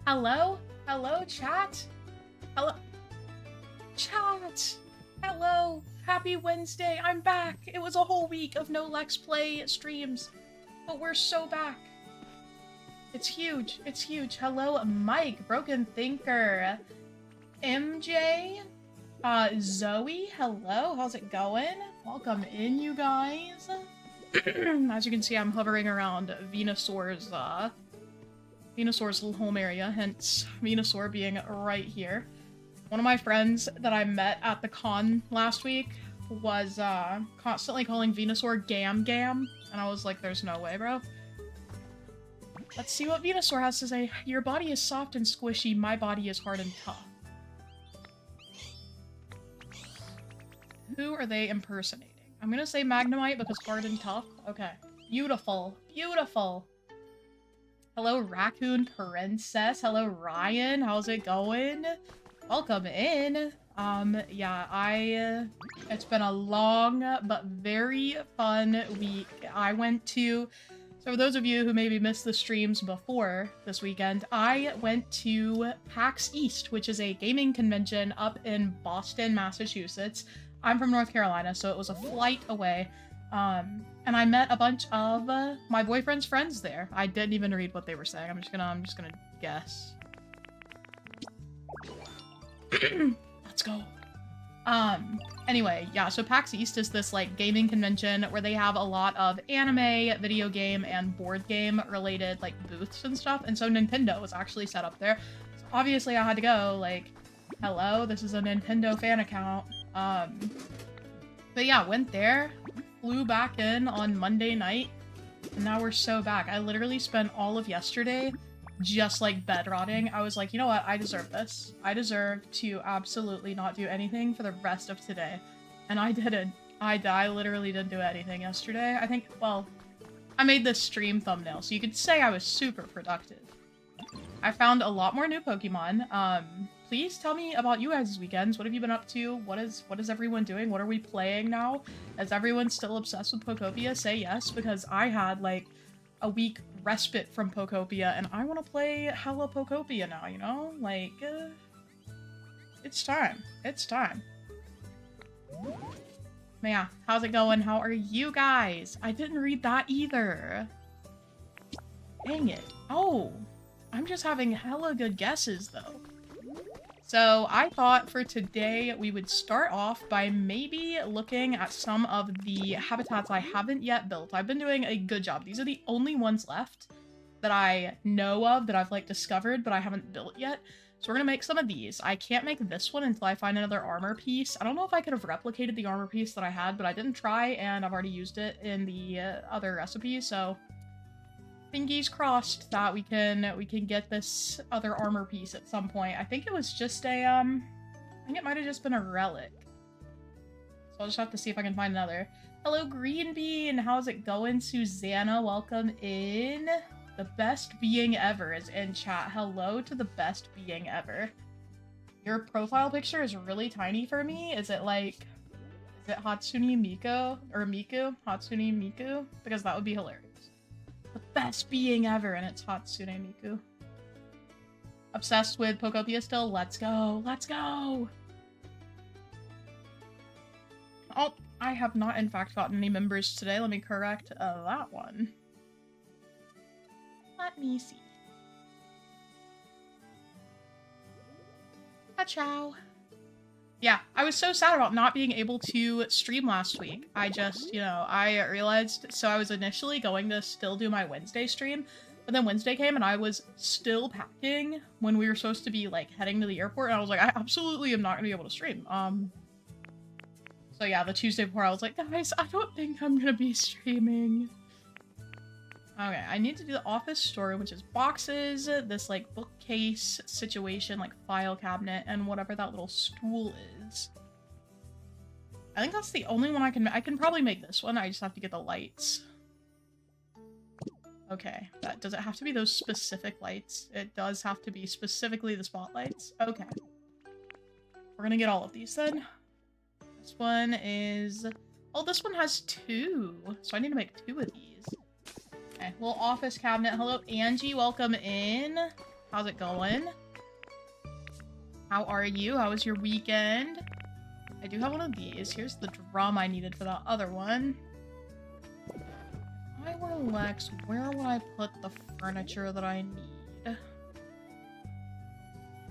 Hello? Hello, chat? Hello? Chat! Hello! Happy Wednesday! I'm back! It was a whole week of no Let's Play streams, but we're so back. It's huge. It's huge. Hello, Mike, Broken Thinker, MJ, Zoe, hello, how's it going? Welcome in, you guys. As you can see, I'm hovering around Venusaur's little home area, hence Venusaur being right here. One of my friends that I met at the con last week was constantly calling Venusaur Gam Gam, and I was like, there's no way, bro. Let's see what Venusaur has to say. Your body is soft and squishy, my body is hard and tough. Who are they impersonating? I'm gonna say Magnemite because hard and tough. Okay. Beautiful. Beautiful. Hello, Raccoon Princess. Hello, Ryan. How's it going? Welcome in. Yeah, it's been a long but very fun week. So for those of you who maybe missed the streams before this weekend, I went to PAX East, which is a gaming convention up in Boston, Massachusetts. I'm from North Carolina, so it was a flight away. And I met a bunch of my boyfriend's friends there. I didn't even read what they were saying. I'm just gonna guess. Let's go. Anyway, yeah, so PAX East is this, like, gaming convention where they have a lot of anime, video game, and board game related, like, booths and stuff, and so Nintendo was actually set up there. So obviously I had to go, like, hello, this is a Nintendo fan account. But yeah, went there, flew back in on Monday night, and now we're so back. I literally spent all of yesterday just, like, bed rotting. I was like, you know what, I deserve this. I deserve to absolutely not do anything for the rest of today. And I didn't. I literally didn't do anything yesterday. I think, well, I made this stream thumbnail, so you could say I was super productive. I found a lot more new Pokemon. Please tell me about you guys' weekends. What have you been up to? What is everyone doing? What are we playing now? Is everyone still obsessed with Pokopia? Say yes, because I had, like, a week respite from Pokopia, and I want to play hella Pokopia now, you know? Like, it's time. It's time. But yeah, how's it going? How are you guys? I didn't read that either. Dang it. Oh, I'm just having hella good guesses, though. So I thought for today we would start off by maybe looking at some of the habitats I haven't yet built. I've been doing a good job. These are the only ones left that I know of that I've, like, discovered, but I haven't built yet. So we're gonna make some of these. I can't make this one until I find another armor piece. I don't know if I could have replicated the armor piece that I had, but I didn't try, and I've already used it in the other recipes, so fingers crossed that we can get this other armor piece at some point. I think it was just a, I think it might have just been a relic. So I'll just have to see if I can find another. Hello, Green Bean! How's it going? Susanna, welcome in. The best being ever is in chat. Hello to the best being ever. Your profile picture is really tiny for me. Is it like, is it Hatsune Miku? Or Miku? Hatsune Miku? Because that would be hilarious. The best being ever, and it's Hatsune Miku. Obsessed with Pokopia still? Let's go! Let's go! Oh, I have not in fact gotten any members today. Let me correct that one. Let me see. Ciao. Yeah, I was so sad about not being able to stream last week. I just, you know, I realized, so I was initially going to still do my Wednesday stream, but then Wednesday came and I was still packing when we were supposed to be, like, heading to the airport, and I was like, I absolutely am not going to be able to stream. So yeah, the Tuesday before I was like, guys, I don't think I'm going to be streaming. Okay, I need to do the office story, which is boxes, this, like, bookcase situation, like, file cabinet, and whatever that little stool is. I think that's the only one I can probably make this one, I just have to get the lights. Okay, does it have to be those specific lights? It does have to be specifically the spotlights? Okay. We're gonna get all of these then. This one is... oh, this one has 2, so I need to make 2 of these. Okay, little office cabinet. Hello, Angie. Welcome in. How's it going? How are you? How was your weekend? I do have one of these. Here's the drum I needed for that other one. If I were Lex, where would I put the furniture that I need?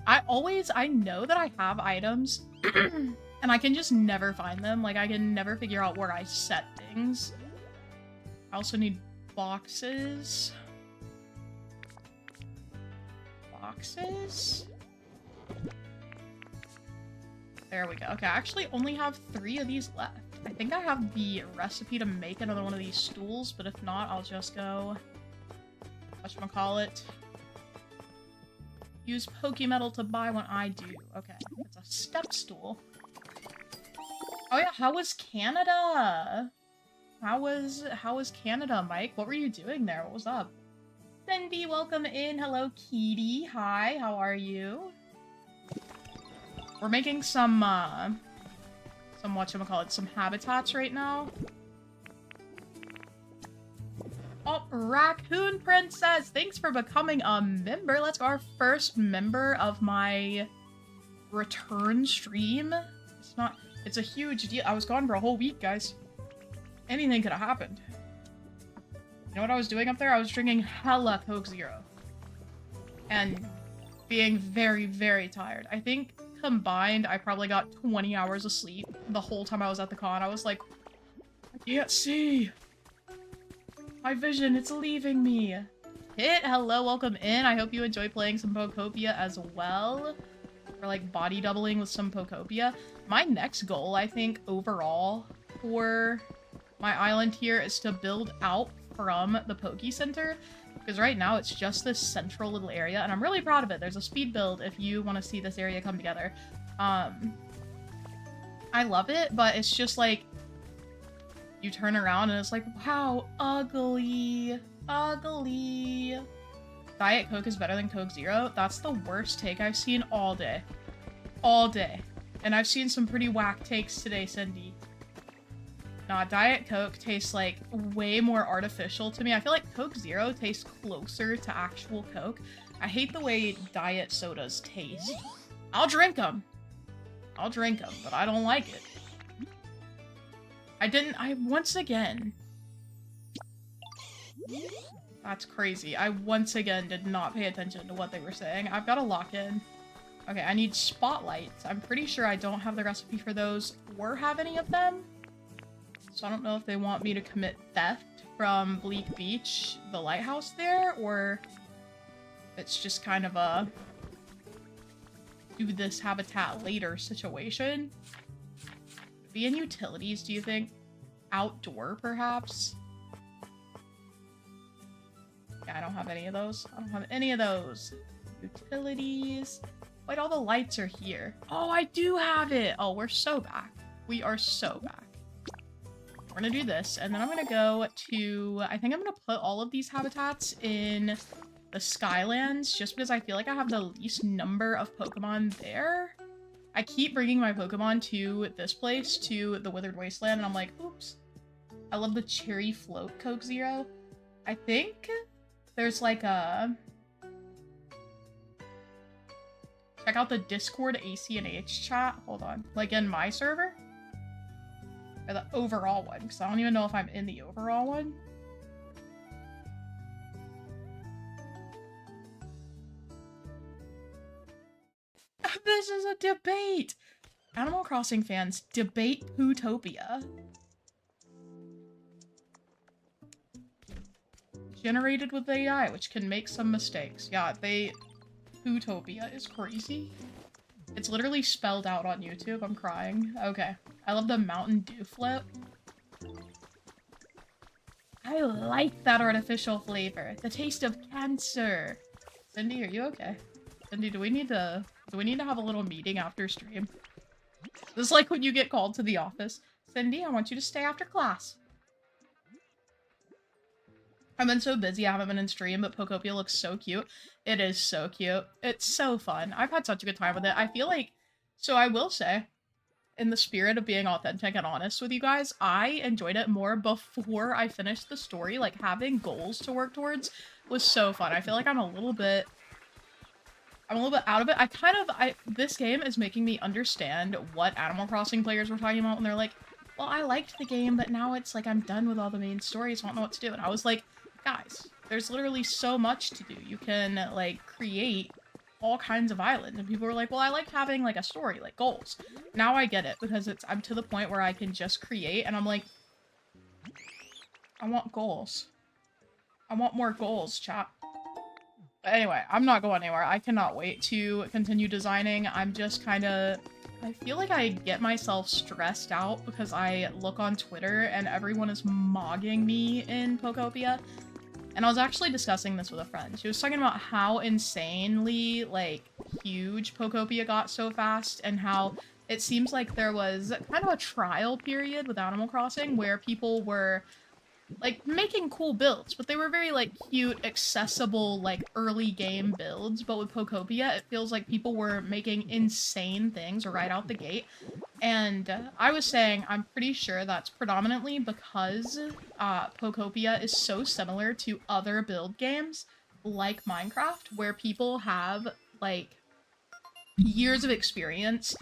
I know that I have items, and I can just never find them. Like, I can never figure out where I set things. I also need boxes. Boxes? There we go. Okay, I actually only have 3 of these left. I think I have the recipe to make another one of these stools, but if not, I'll just go... whatchamacallit? Use Pokemetal to buy one. I do. Okay, it's a step stool. Oh yeah, how was Canada? How was Canada, Mike? What were you doing there? What was up? Cindy, welcome in. Hello, Kitty. Hi, how are you? We're making some whatchamacallit, some habitats right now. Oh, Raccoon Princess, thanks for becoming a member. Let's go, our first member of my return stream. It's a huge deal. I was gone for a whole week, guys. Anything could have happened. You know what I was doing up there? I was drinking hella Coke Zero. And being very, very tired. I think combined, I probably got 20 hours of sleep the whole time I was at the con. I was like, I can't see. My vision, it's leaving me. Hit, hello, welcome in. I hope you enjoy playing some Pokopia as well. Or like body doubling with some Pokopia. My next goal, I think, overall for my island here is to build out from the Poke Center. Because right now it's just this central little area, and I'm really proud of it. There's a speed build if you want to see this area come together. I love it, but it's just like, you turn around and it's like, wow, ugly, ugly. Diet Coke is better than Coke Zero? That's the worst take I've seen all day. All day. And I've seen some pretty whack takes today, Cindy. Nah, Diet Coke tastes, like, way more artificial to me. I feel like Coke Zero tastes closer to actual Coke. I hate the way diet sodas taste. I'll drink them. I'll drink them, but I don't like it. Once again... That's crazy. I once again did not pay attention to what they were saying. I've got to lock in. Okay, I need spotlights. I'm pretty sure I don't have the recipe for those or have any of them. So I don't know if they want me to commit theft from Bleak Beach, the lighthouse there, or it's just kind of a do this habitat later situation. Be in utilities, do you think? Outdoor, perhaps? Yeah, I don't have any of those. I don't have any of those. Utilities. Wait, all the lights are here. Oh, I do have it! Oh, we're so back. We are so back. We're gonna do this, and then I'm gonna go to... I think I'm gonna put all of these habitats in the Skylands, just because I feel like I have the least number of Pokemon there. I keep bringing my Pokemon to this place, to the Withered Wasteland, and I'm like, oops. I love the Cherry Float Coke Zero. I think there's like a... Check out the Discord ACNH chat. Hold on. Like in my server? Or the overall one, because I don't even know if I'm in the overall one. This is a debate! Animal Crossing fans, debate Pootopia. Generated with AI, which can make some mistakes. Yeah, Pootopia is crazy. It's literally spelled out on YouTube. I'm crying. Okay. I love the Mountain Dew flip. I like that artificial flavor. The taste of cancer. Cindy, are you okay? Cindy, do we need to have a little meeting after stream? This is like when you get called to the office. Cindy, I want you to stay after class. I've been so busy, I haven't been in stream, but Pokopia looks so cute. It is so cute. It's so fun. I've had such a good time with it. I feel like... So I will say, in the spirit of being authentic and honest with you guys, I enjoyed it more before I finished the story. Like, having goals to work towards was so fun. I feel like I'm a little bit I'm a little bit out of it. This game is making me understand what Animal Crossing players were talking about when they're like, well, I liked the game, but now it's like I'm done with all the main stories, so I don't know what to do. And I was like, guys, there's literally so much to do. You can, like, create all kinds of islands. And people were like, well, I like having, like, a story, like, goals. Now I get it, because I'm to the point where I can just create, and I'm like, I want goals. I want more goals, chat. But anyway, I'm not going anywhere. I cannot wait to continue designing. I'm just kind of... I feel like I get myself stressed out because I look on Twitter and everyone is mogging me in Pokopia. And I was actually discussing this with a friend. She was talking about how insanely, like, huge Pokopia got so fast and how it seems like there was kind of a trial period with Animal Crossing where people were like, making cool builds, but they were very, like, cute, accessible, like, early game builds, but with Pokopia, it feels like people were making insane things right out the gate, and I was saying I'm pretty sure that's predominantly because Pokopia is so similar to other build games, like Minecraft, where people have, like, years of experience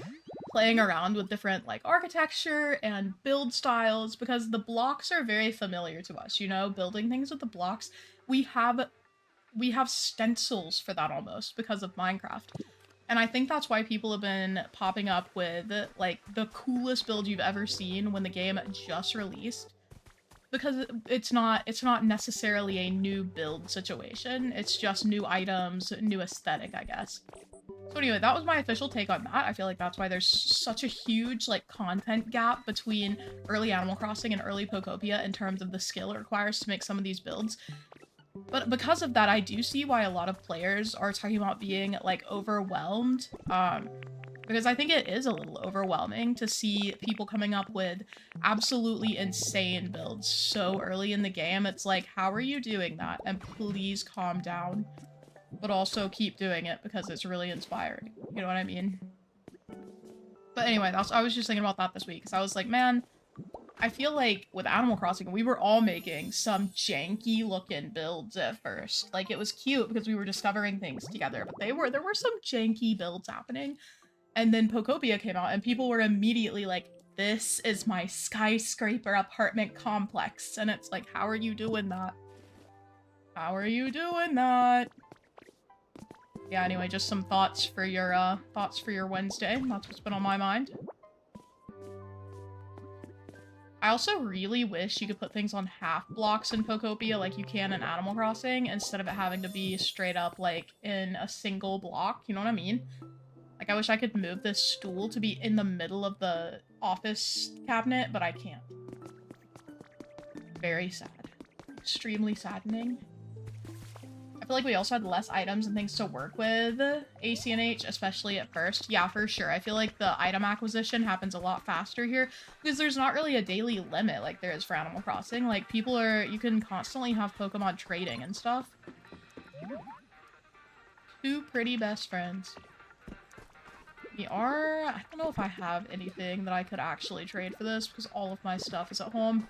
playing around with different, like, architecture and build styles, because the blocks are very familiar to us, you know? Building things with the blocks. We have stencils for that almost, because of Minecraft. And I think that's why people have been popping up with, like, the coolest build you've ever seen when the game just released. Because it's not necessarily a new build situation, it's just new items, new aesthetic, I guess. So anyway, that was my official take on that. I feel like that's why there's such a huge, like, content gap between early Animal Crossing and early Pokopia in terms of the skill it requires to make some of these builds. But because of that, I do see why a lot of players are talking about being, like, overwhelmed. Because I think it is a little overwhelming to see people coming up with absolutely insane builds so early in the game. It's like, how are you doing that? And please calm down. But also keep doing it because it's really inspiring. You know what I mean? But anyway, I was just thinking about that this week, because I was like, man, I feel like with Animal Crossing, we were all making some janky looking builds at first. Like, it was cute because we were discovering things together, but there were some janky builds happening. And then Pokopia came out and people were immediately like, this is my skyscraper apartment complex. And it's like, how are you doing that? How are you doing that? Yeah, anyway, just some thoughts for your Wednesday. That's what's been on my mind. I also really wish you could put things on half blocks in Pokopia like you can in Animal Crossing, instead of it having to be straight up, like, in a single block, you know what I mean? Like, I wish I could move this stool to be in the middle of the office cabinet, but I can't. Very sad. Extremely saddening. I feel like we also had less items and things to work with ACNH, especially at first. Yeah, for sure. I feel like the item acquisition happens a lot faster here because there's not really a daily limit like there is for Animal Crossing. Like, you can constantly have Pokemon trading and stuff. Two pretty best friends. I don't know if I have anything that I could actually trade for this because all of my stuff is at home.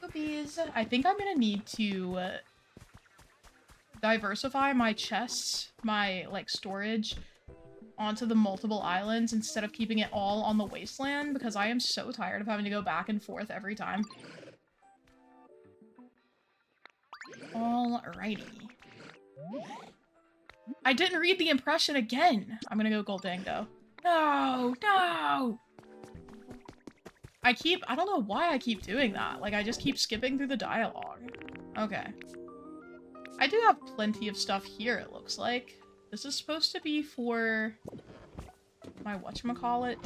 Oopies. I think I'm gonna need to diversify my chests, my, like, storage onto the multiple islands instead of keeping it all on the wasteland, because I am so tired of having to go back and forth every time. Alrighty. I didn't read the impression again! I'm gonna go Goldango. No! No! I don't know why I keep doing that. Like, I just keep skipping through the dialogue. Okay. I do have plenty of stuff here, it looks like. This is supposed to be for my whatchamacallit?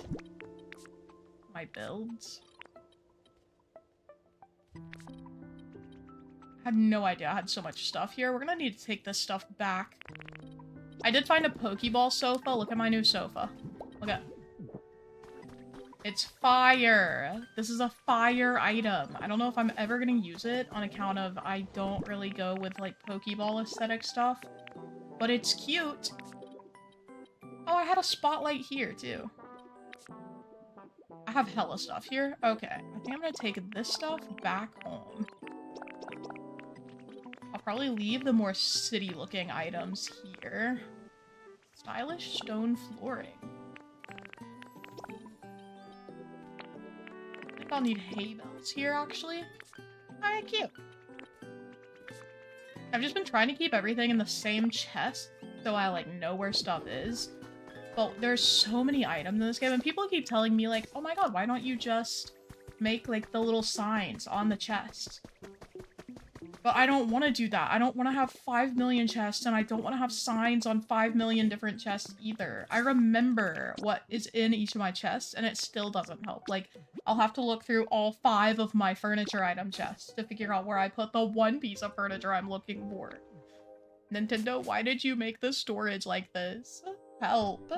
My builds. I had no idea I had so much stuff here. We're gonna need to take this stuff back. I did find a Pokeball sofa. Look at my new sofa. Look at... It's fire! This is a fire item. I don't know if I'm ever gonna use it on account of I don't really go with, like, Pokeball aesthetic stuff. But it's cute! Oh, I had a spotlight here, too. I have hella stuff here. Okay, I think I'm gonna take this stuff back home. I'll probably leave the more city-looking items here. Stylish stone flooring. I think I'll need hay bales here, actually. Alright, cute. I've just been trying to keep everything in the same chest, so I, like, know where stuff is. But there's so many items in this game, and people keep telling me, like, oh my god, why don't you just make, like, the little signs on the chest? But I don't want to do that. I don't want to have 5 million chests, and I don't want to have signs on 5 million different chests either. I remember what is in each of my chests, and it still doesn't help. Like, I'll have to look through all 5 of my furniture item chests to figure out where I put the one piece of furniture I'm looking for. Nintendo, why did you make the storage like this? Help.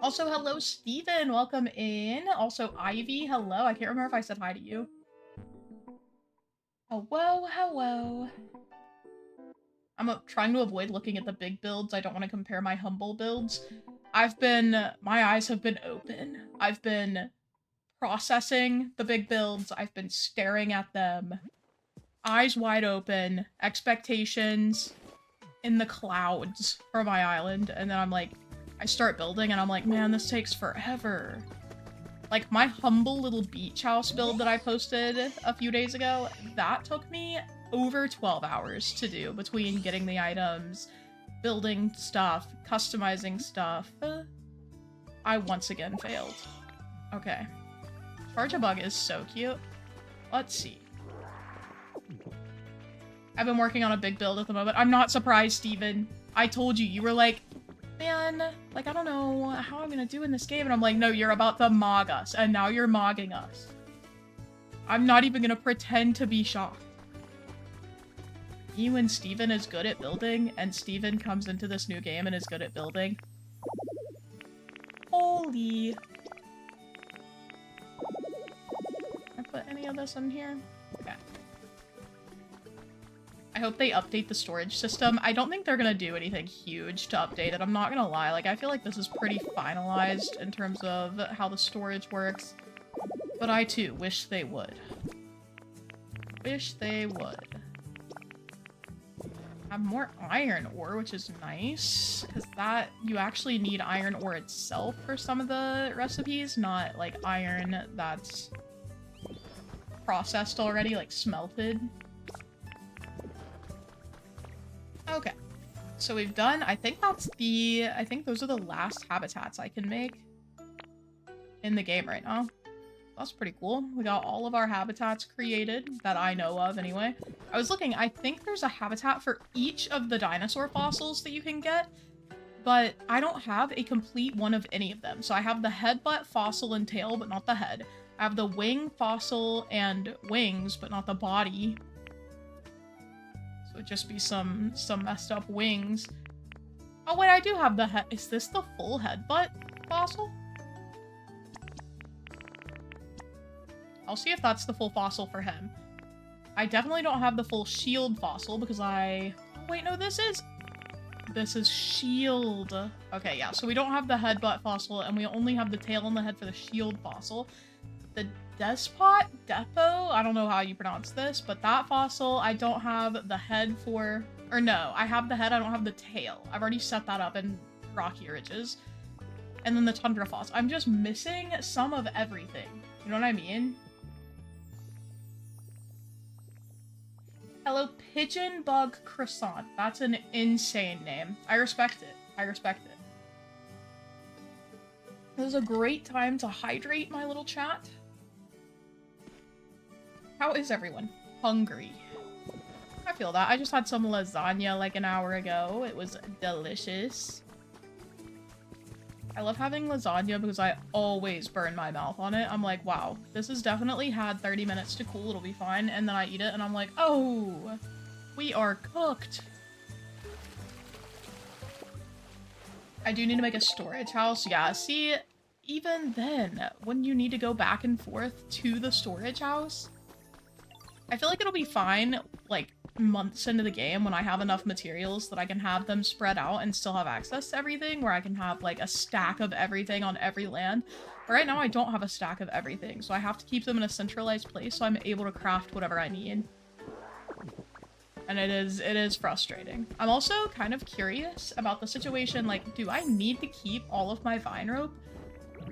Also, hello, Steven. Welcome in. Also, Eevee, hello. I can't remember if I said hi to you. Hello, hello. I'm trying to avoid looking at the big builds. I don't want to compare my humble builds. My eyes have been open. I've been processing the big builds. I've been staring at them. Eyes wide open. Expectations in the clouds for my island. And then I'm like, I start building and I'm like, man, this takes forever. Like, my humble little beach house build that I posted a few days ago, that took me over 12 hours to do between getting the items, building stuff, customizing stuff. I once again failed. Okay. Charge-a-bug is so cute. Let's see. I've been working on a big build at the moment. I'm not surprised, Steven. I told you, you were like, man, like, I don't know how I'm gonna do in this game. And I'm like, no, you're about to mog us. And now you're mogging us. I'm not even gonna pretend to be shocked. You and Steven is good at building, and Steven comes into this new game and is good at building. Holy. Can I put any of this in here? Okay. I hope they update the storage system. I don't think they're gonna do anything huge to update it. I'm not gonna lie. Like, I feel like this is pretty finalized in terms of how the storage works. But I, too, wish they would. Wish they would. Have more iron ore, which is nice. Because that, you actually need iron ore itself for some of the recipes, not, like, iron that's processed already, like, smelted. Okay, so we've done, I think those are the last habitats I can make in the game right now. That's pretty cool. We got all of our habitats created, that I know of anyway. I was looking, I think there's a habitat for each of the dinosaur fossils that you can get, but I don't have a complete one of any of them. So I have the headbutt, fossil, and tail, but not the head. I have the wing, fossil, and wings, but not the body. So it'd just be some messed up wings. Oh wait, I do have the head. Is this the full headbutt fossil? I'll see if that's the full fossil for him. I definitely don't have the full shield fossil because oh wait, no, this is shield. Okay, yeah, so we don't have the headbutt fossil and we only have the tail and the head for the shield fossil. The Depot, I don't know how you pronounce this, but that fossil, I don't have the head for, or no, I have the head, I don't have the tail. I've already set that up in Rocky Ridges. And then the Tundra fossil. I'm just missing some of everything. You know what I mean? Hello, Pigeon Bug Croissant. That's an insane name. I respect it. I respect it. This is a great time to hydrate my little chat. How is everyone? Hungry. I feel that. I just had some lasagna like an hour ago. It was delicious. I love having lasagna because I always burn my mouth on it. I'm like, wow, this has definitely had 30 minutes to cool. It'll be fine. And then I eat it and I'm like, oh, we are cooked. I do need to make a storage house. Yeah, see, even then, when you need to go back and forth to the storage house, I feel like it'll be fine, like, months into the game when I have enough materials that I can have them spread out and still have access to everything, where I can have, like, a stack of everything on every land. But right now, I don't have a stack of everything, so I have to keep them in a centralized place so I'm able to craft whatever I need. And it is frustrating. I'm also kind of curious about the situation, like, do I need to keep all of my vine rope?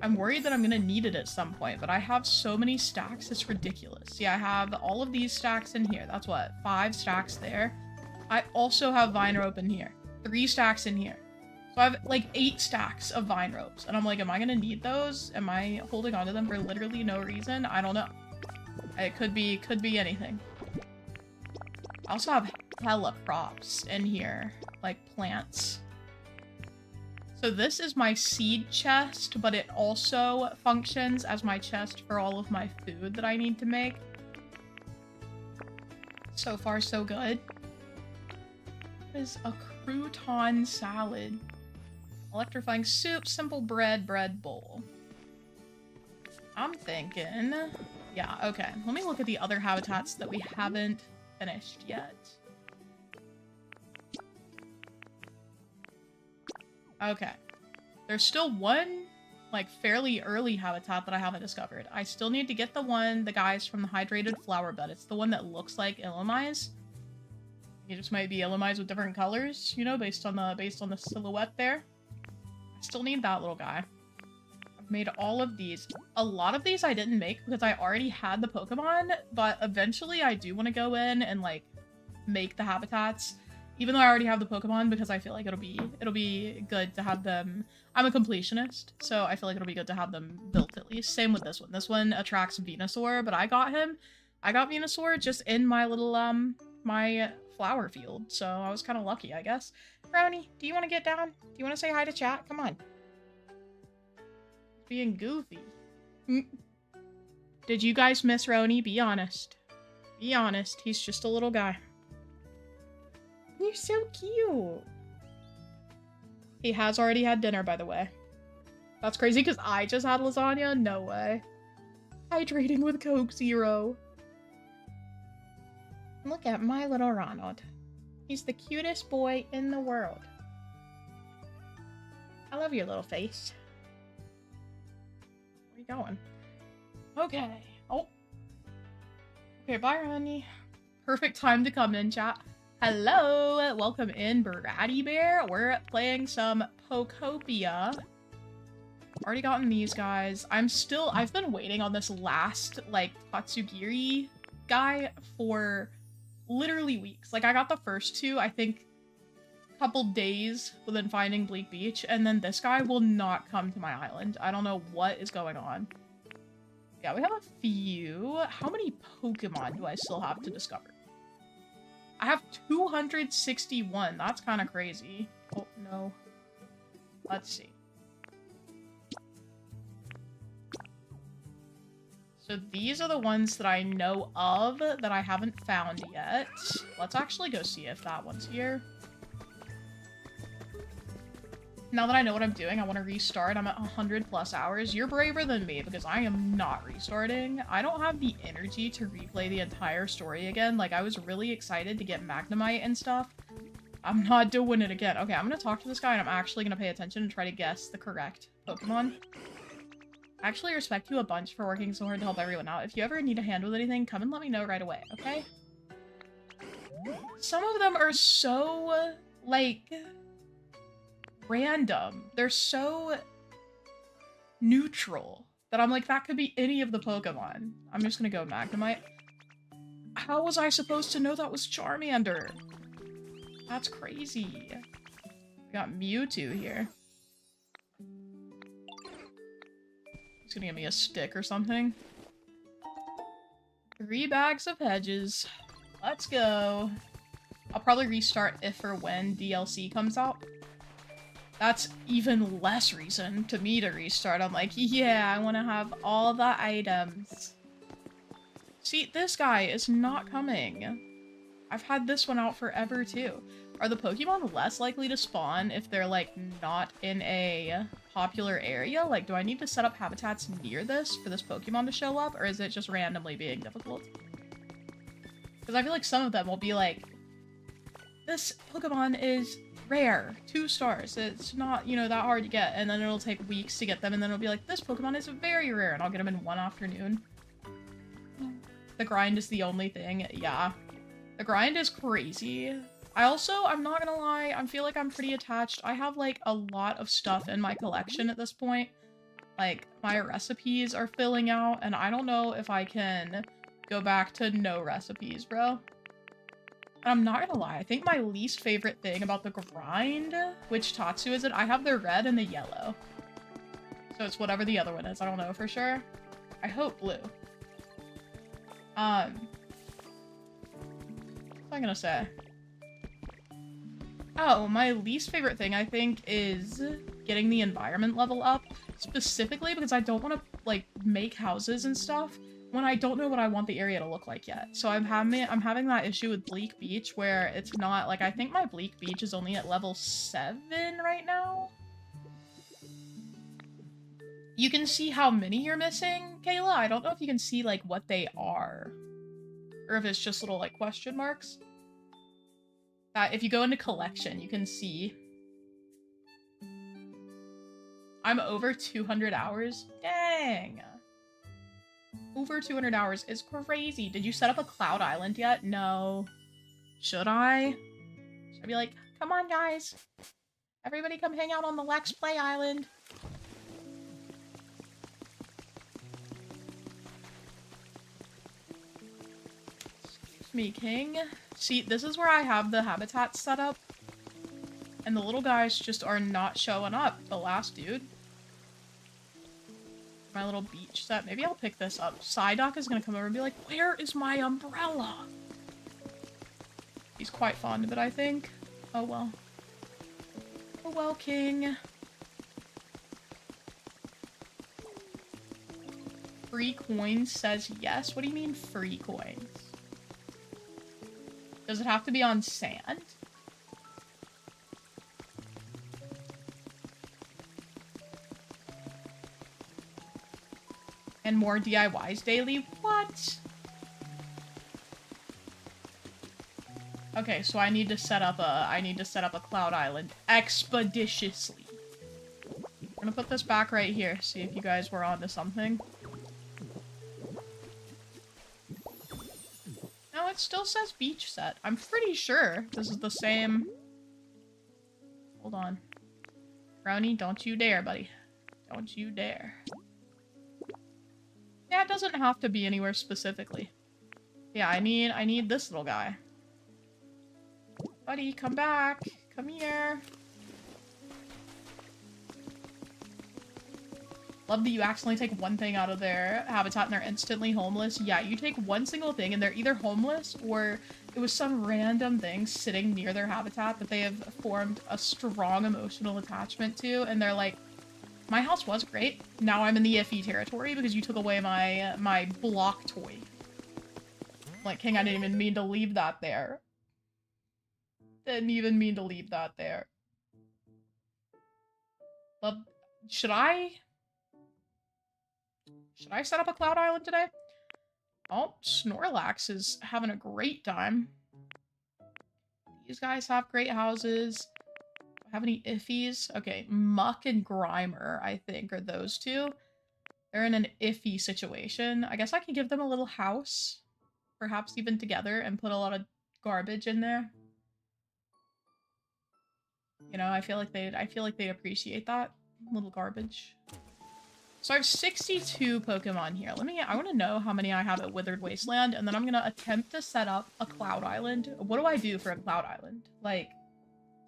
I'm worried that I'm gonna need it at some point, but I have so many stacks, it's ridiculous. Yeah, I have all of these stacks in here. That's what, 5 stacks there. I also have vine rope in here. 3 stacks in here. So I have like 8 stacks of vine ropes. And I'm like, am I gonna need those? Am I holding onto them for literally no reason? I don't know. It could be anything. I also have hella crops in here, like plants. So this is my seed chest, but it also functions as my chest for all of my food that I need to make. So far, so good. What is a crouton salad? Electrifying soup, simple bread bowl. I'm thinking... Yeah, okay. Let me look at the other habitats that we haven't finished yet. Okay. There's still one, like, fairly early habitat that I haven't discovered. I still need to get the guys from the hydrated flower bed. It's the one that looks like Illumise. It just might be Illumise with different colors, you know, based on the silhouette there. I still need that little guy. I've made all of these. A lot of these I didn't make because I already had the Pokemon, but eventually I do want to go in and, like, make the habitats. Even though I already have the Pokemon, because I feel like it'll be good to have them. I'm a completionist, so I feel like it'll be good to have them built at least. Same with this one. This one attracts Venusaur, but I got Venusaur just in my little, my flower field, so I was kind of lucky, I guess. Brownie, do you want to get down? Do you want to say hi to chat? Come on. Being goofy. Did you guys miss Roni? Be honest. Be honest. He's just a little guy. You're so cute. He has already had dinner, by the way. That's crazy because I just had lasagna? No way. Hydrating with Coke Zero. Look at my little Ronald. He's the cutest boy in the world. I love your little face. Where are you going? Okay. Oh. Okay, bye, Ronnie. Perfect time to come in, chat. Hello! Welcome in, Bratty Bear. We're playing some Pokopia. Already gotten these guys. I've been waiting on this last, like, Tatsugiri guy for literally weeks. Like, I got the first 2, I think, a couple days within finding Bleak Beach, and then this guy will not come to my island. I don't know what is going on. Yeah, we have a few. How many Pokemon do I still have to discover? I have 261. That's kind of crazy. Oh, no. Let's see. So these are the ones that I know of that I haven't found yet. Let's actually go see if that one's here. Now that I know what I'm doing, I want to restart. I'm at 100+ hours. You're braver than me because I am not restarting. I don't have the energy to replay the entire story again. Like, I was really excited to get Magnemite and stuff. I'm not doing it again. Okay, I'm going to talk to this guy and I'm actually going to pay attention and try to guess the correct Pokemon. I actually respect you a bunch for working so hard to help everyone out. If you ever need a hand with anything, come and let me know right away, okay? Some of them are so, like, random. They're so neutral that I'm like, that could be any of the Pokemon. I'm just gonna go Magnemite. How was I supposed to know that was Charmander? That's crazy. We got Mewtwo here. He's gonna give me a stick or something. 3 bags of hedges. Let's go. I'll probably restart if or when DLC comes out. That's even less reason to me to restart. I'm like, yeah, I want to have all the items. See, this guy is not coming. I've had this one out forever, too. Are the Pokemon less likely to spawn if they're, like, not in a popular area? Like, do I need to set up habitats near this for this Pokemon to show up? Or is it just randomly being difficult? Because I feel like some of them will be like, this Pokemon is rare, 2 stars. It's not, you know, that hard to get, and then it'll take weeks to get them, and then it'll be like, this Pokemon is very rare, and I'll get them in 1 afternoon. The grind is the only thing. Yeah. The grind is crazy. I'm not gonna lie, I feel like I'm pretty attached. I have, like, a lot of stuff in my collection at this point. Like, my recipes are filling out, and I don't know if I can go back to no recipes, bro. And I'm not gonna lie, I think my least favorite thing about the grind, which Tatsu is it? I have the red and the yellow. So it's whatever the other one is, I don't know for sure. I hope blue. What was I gonna say? Oh, my least favorite thing, I think, is getting the environment level up. Specifically because I don't want to, like, make houses and stuff when I don't know what I want the area to look like yet. So I'm having that issue with Bleak Beach where it's not, like, I think my Bleak Beach is only at level 7 right now. You can see how many you're missing, Kayla? I don't know if you can see, like, what they are. Or if it's just little, like, question marks. If you go into collection, you can see. I'm over 200 hours? Dang! Over 200 hours is crazy. Did you set up a Cloud Island yet? No. Should I? Should I be like, come on guys. Everybody come hang out on the Lex Play Island. Excuse me, King. See, this is where I have the habitats set up. And the little guys just are not showing up. The last dude. My little beach set. Maybe I'll pick this up. Psyduck is gonna come over and be like, where is my umbrella? He's quite fond of it, I think. Oh well. Oh well, King. Free coins says yes. What do you mean free coins? Does it have to be on sand? And more DIYs daily? What? Okay, so I need to set up a Cloud Island expeditiously. I'm gonna put this back right here, see if you guys were onto something. No, it still says beach set. I'm pretty sure this is the same. Hold on. Brownie, don't you dare, buddy. Don't you dare. Yeah, it doesn't have to be anywhere specifically. Yeah, I need this little guy. Buddy, come back. Come here. Love that you accidentally take one thing out of their habitat and they're instantly homeless. Yeah, you take one single thing and they're either homeless or it was some random thing sitting near their habitat that they have formed a strong emotional attachment to, and they're like, my house was great. Now I'm in the iffy territory because you took away my block toy. Like, King, I didn't even mean to leave that there. Didn't even mean to leave that there. Love. Should I set up a Cloud Island today? Oh, Snorlax is having a great time. These guys have great houses. Have any iffies? Okay, Muck and Grimer, I think, are those two. They're in an iffy situation. I guess I can give them a little house, perhaps even together, and put a lot of garbage in there. You know, I feel like they'd appreciate that little garbage. So I have 62 Pokemon here. I want to know how many I have at Withered Wasteland, and then I'm gonna attempt to set up a Cloud Island. What do I do for a Cloud Island? Like,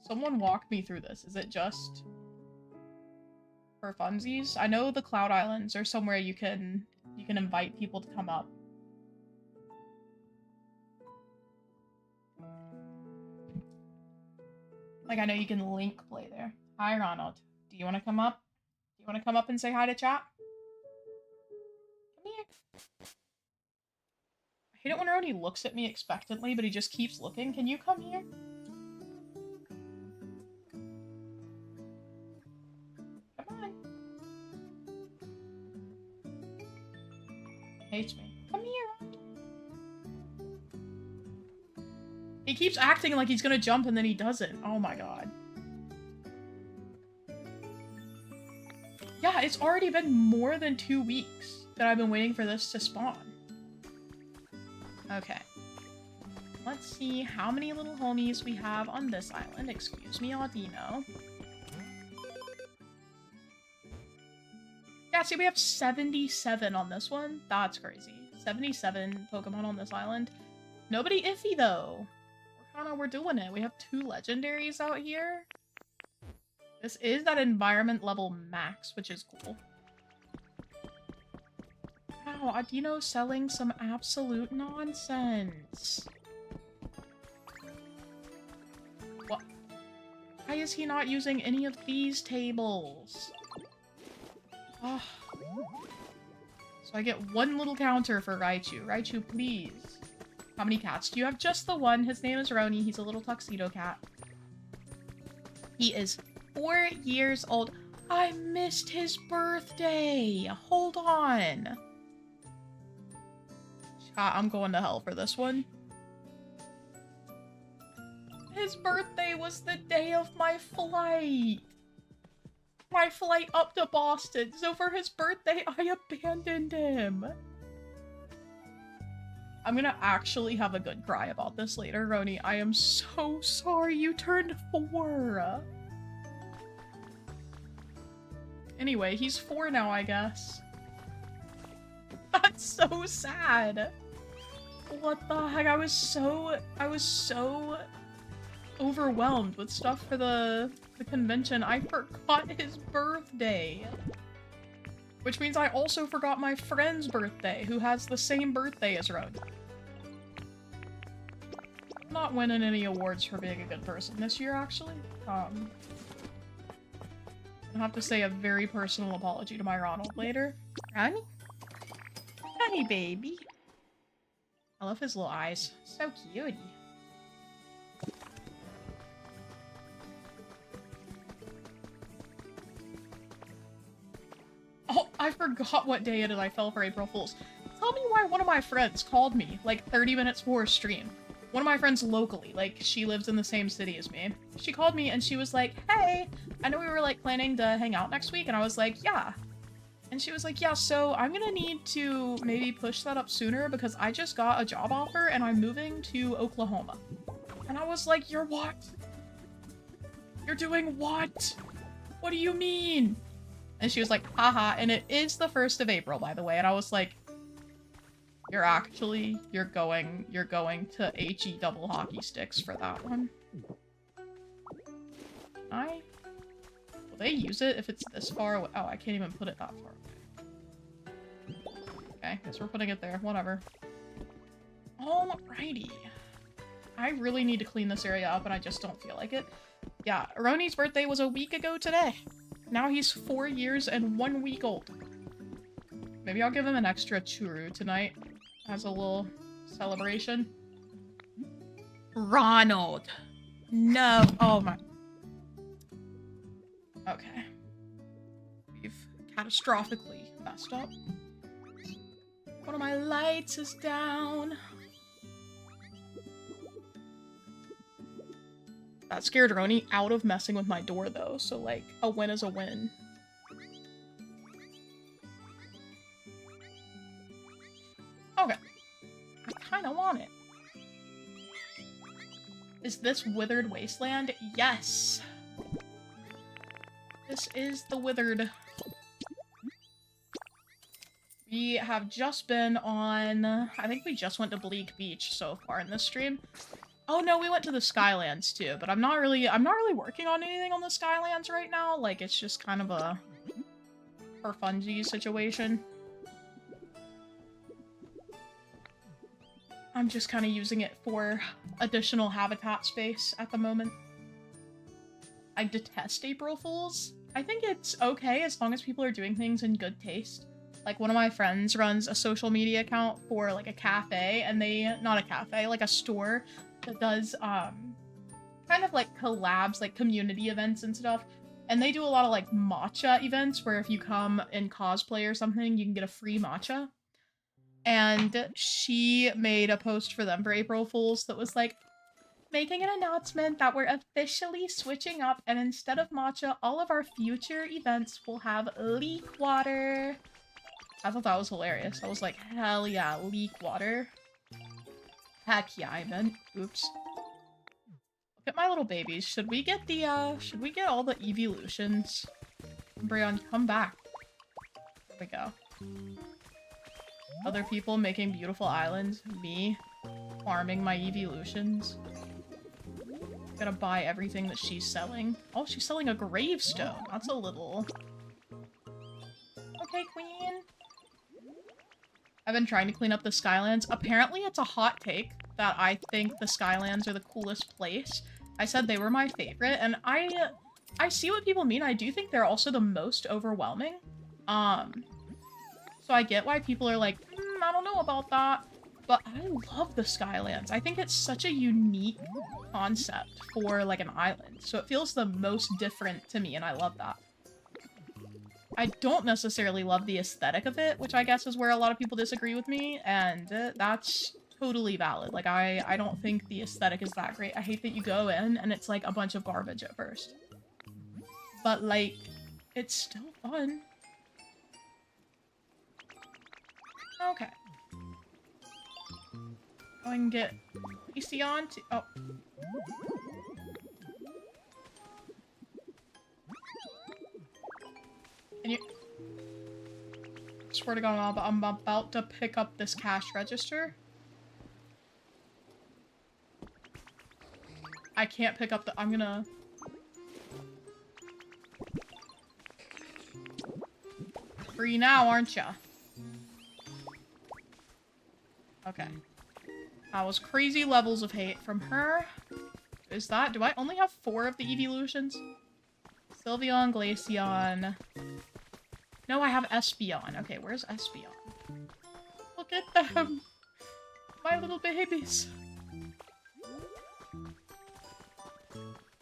someone walk me through this. Is it just for funsies? I know the Cloud Islands are somewhere you can invite people to come up. Like, I know you can link play there. Hi, Ronald. Do you want to come up? Do you want to come up and say hi to chat? Come here. I hate it when Rony looks at me expectantly, but he just keeps looking. Can you come here? Come on. Hates me. Come here. He keeps acting like he's gonna jump and then he doesn't. Oh my god. Yeah, it's already been more than 2 weeks that I've been waiting for this to spawn. Okay. let's see how many little homies we have on this island. Excuse me, Audino. Yeah, see, we have 77 on this one. That's crazy. 77 Pokemon on this island. Nobody iffy, though. We're doing it. We have 2 legendaries out here. This is that environment level max, which is cool. Wow, Audino's selling some absolute nonsense. What? Why is he not using any of these tables? Oh. So I get 1 little counter for Raichu. Raichu, please. How many cats do you have? Just the one. His name is Roni. He's a little tuxedo cat. He is 4 years old. I missed his birthday. Hold on. I'm going to hell for this one. His birthday was the day of my flight. My flight up to Boston. So for his birthday, I abandoned him. I'm gonna actually have a good cry about this later, Roni. I am so sorry you turned 4. Anyway, he's 4 now, I guess. That's so sad. What the heck? I was so overwhelmed with stuff for the convention. I forgot his birthday. Which means I also forgot my friend's birthday, who has the same birthday as Roni. I'm not winning any awards for being a good person this year, actually. I'll have to say a very personal apology to my Ronald later. Ronnie? Honey, baby. I love his little eyes. So cutie. Oh, I forgot what day it is I fell for April Fool's. Tell me why one of my friends called me, like, 30 minutes before a stream. One of my friends locally, like, she lives in the same city as me. She called me and she was like, hey, I know we were, like, planning to hang out next week, and I was like, yeah. And she was like, yeah, so I'm gonna need to maybe push that up sooner because I just got a job offer and I'm moving to Oklahoma. And I was like, you're what? You're doing what? What do you mean? And she was like, haha, and it is the 1st of April, by the way. And I was like, you're going to HE double hockey sticks for that one. Will they use it if it's this far away? Oh, I can't even put it that far away. Okay, guess we're putting it there. Whatever. Alrighty. I really need to clean this area up and I just don't feel like it. Yeah, Roni's birthday was a week ago today. Now he's 4 years and 1 week old. Maybe I'll give him an extra churu tonight as a little celebration. Ronald! No! Oh my... Okay. We've catastrophically messed up. One of my lights is down. That scared Roni out of messing with my door, though, so, like, a win is a win. Okay. I kinda want it. Is this Withered Wasteland? Yes! This is the Withered. We have just been on... I think we just went to Bleak Beach so far in this stream. Oh no, we went to the Skylands too, but I'm not really working on anything on the Skylands right now. Like, it's just kind of a for funsies situation. I'm just kind of using it for additional habitat space at the moment. I detest April Fools. I think it's okay as long as people are doing things in good taste. Like, one of my friends runs a social media account for, like, a cafe, and they... not a cafe, like a store that does, kind of, like, collabs, like, community events and stuff. And they do a lot of, like, matcha events, where if you come in cosplay or something, you can get a free matcha. And she made a post for them for April Fools that was like, making an announcement that we're officially switching up, and instead of matcha, all of our future events will have leak water. I thought that was hilarious. I was like, hell yeah, leak water. Heck yeah, I meant. Oops. Look at my little babies. Should we get all the evolutions? Brian, come back. There we go. Other people making beautiful islands. Me farming my evolutions. Gotta buy everything that she's selling. Oh, she's selling a gravestone. That's a little... Okay, queen. I've been trying to clean up the Skylands. Apparently it's a hot take that I think the Skylands are the coolest place. I said they were my favorite, and I see what people mean. I do think they're also the most overwhelming. So I get why people are like, I don't know about that. But I love the Skylands. I think it's such a unique concept for, like, an island. So it feels the most different to me, and I love that. I don't necessarily love the aesthetic of it, which I guess is where a lot of people disagree with me, and that's totally valid. Like, I don't think the aesthetic is that great. I hate that you go in, and it's, like, a bunch of garbage at first. But, like, it's still fun. Okay. Go and get Lacey on to- oh. Can you- Swear to God, I'm about to pick up this cash register. I can't pick up the- I'm gonna... Free now, aren't ya? Okay. That was crazy levels of hate from her. Is that- do I only have 4 of the evolutions? Sylveon, Glaceon. No, I have Espeon. Okay, where's Espeon? Look at them! My little babies.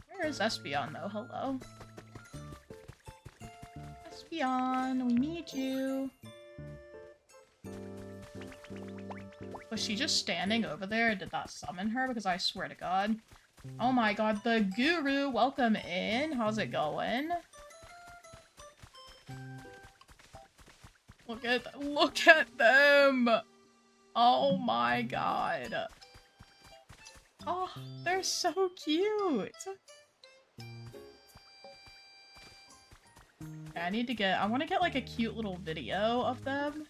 Where is Espeon, though? Hello? Espeon, we need you. Was she just standing over there? Did that summon her? Because I swear to God. Oh my God, the guru, welcome in. How's it going? Look at them. Oh my God. Oh, they're so cute. Okay, I want to get like a cute little video of them.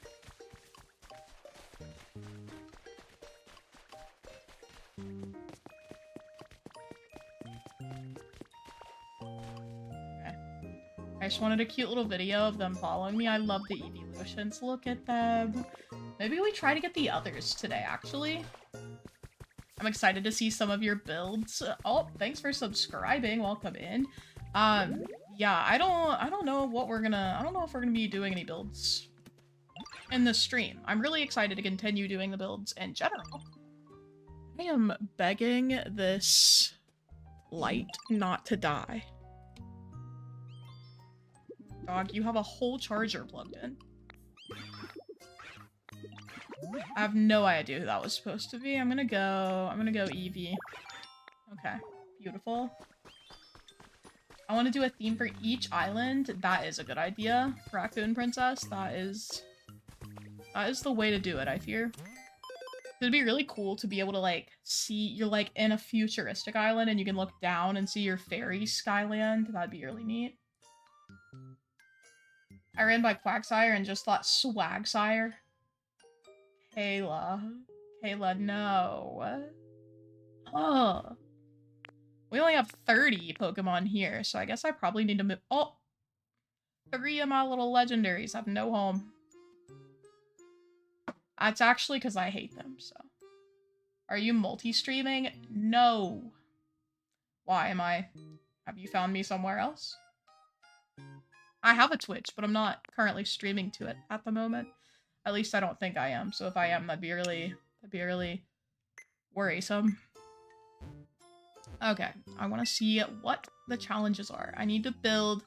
I just wanted a cute little video of them following me. I love the evolutions. Look at them. Maybe we try to get the others today, actually. I'm excited to see some of your builds. Oh, thanks for subscribing. Welcome in. Yeah, I don't know what we're gonna... I don't know if we're gonna be doing any builds in this stream. I'm really excited to continue doing the builds in general. I am begging this light not to die. Dog, you have a whole charger plugged in. I have no idea who that was supposed to be. I'm gonna go Eevee. Okay, beautiful. I want to do a theme for each island. That is a good idea, Raccoon Princess. That is the way to do it, I fear. It'd be really cool to be able to, like, see, you're, like, in a futuristic island and you can look down and see your fairy skyland. That'd be really neat. I ran by Quagsire and just thought Swagsire. Kayla. Kayla, no. Oh. We only have 30 Pokemon here, so I guess I probably need to move- oh! 3 of my little legendaries have no home. That's actually because I hate them, so. Are you multi-streaming? No. Why am I? Have you found me somewhere else? I have a Twitch, but I'm not currently streaming to it at the moment. At least I don't think I am, so if I am, that'd be really worrisome. Okay, I want to see what the challenges are. I need to build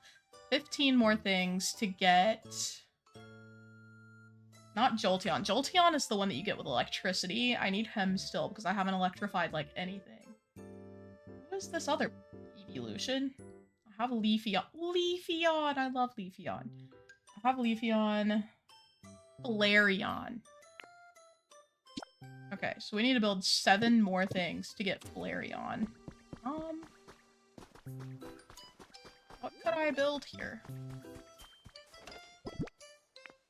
15 more things to get... Not Jolteon. Jolteon is the one that you get with electricity. I need him still, because I haven't electrified, like, anything. What is this other evolution? I have Leafeon. Leafeon! I love Leafeon. I have Leafeon. Flareon. Okay, so we need to build 7 more things to get Flareon. What could I build here?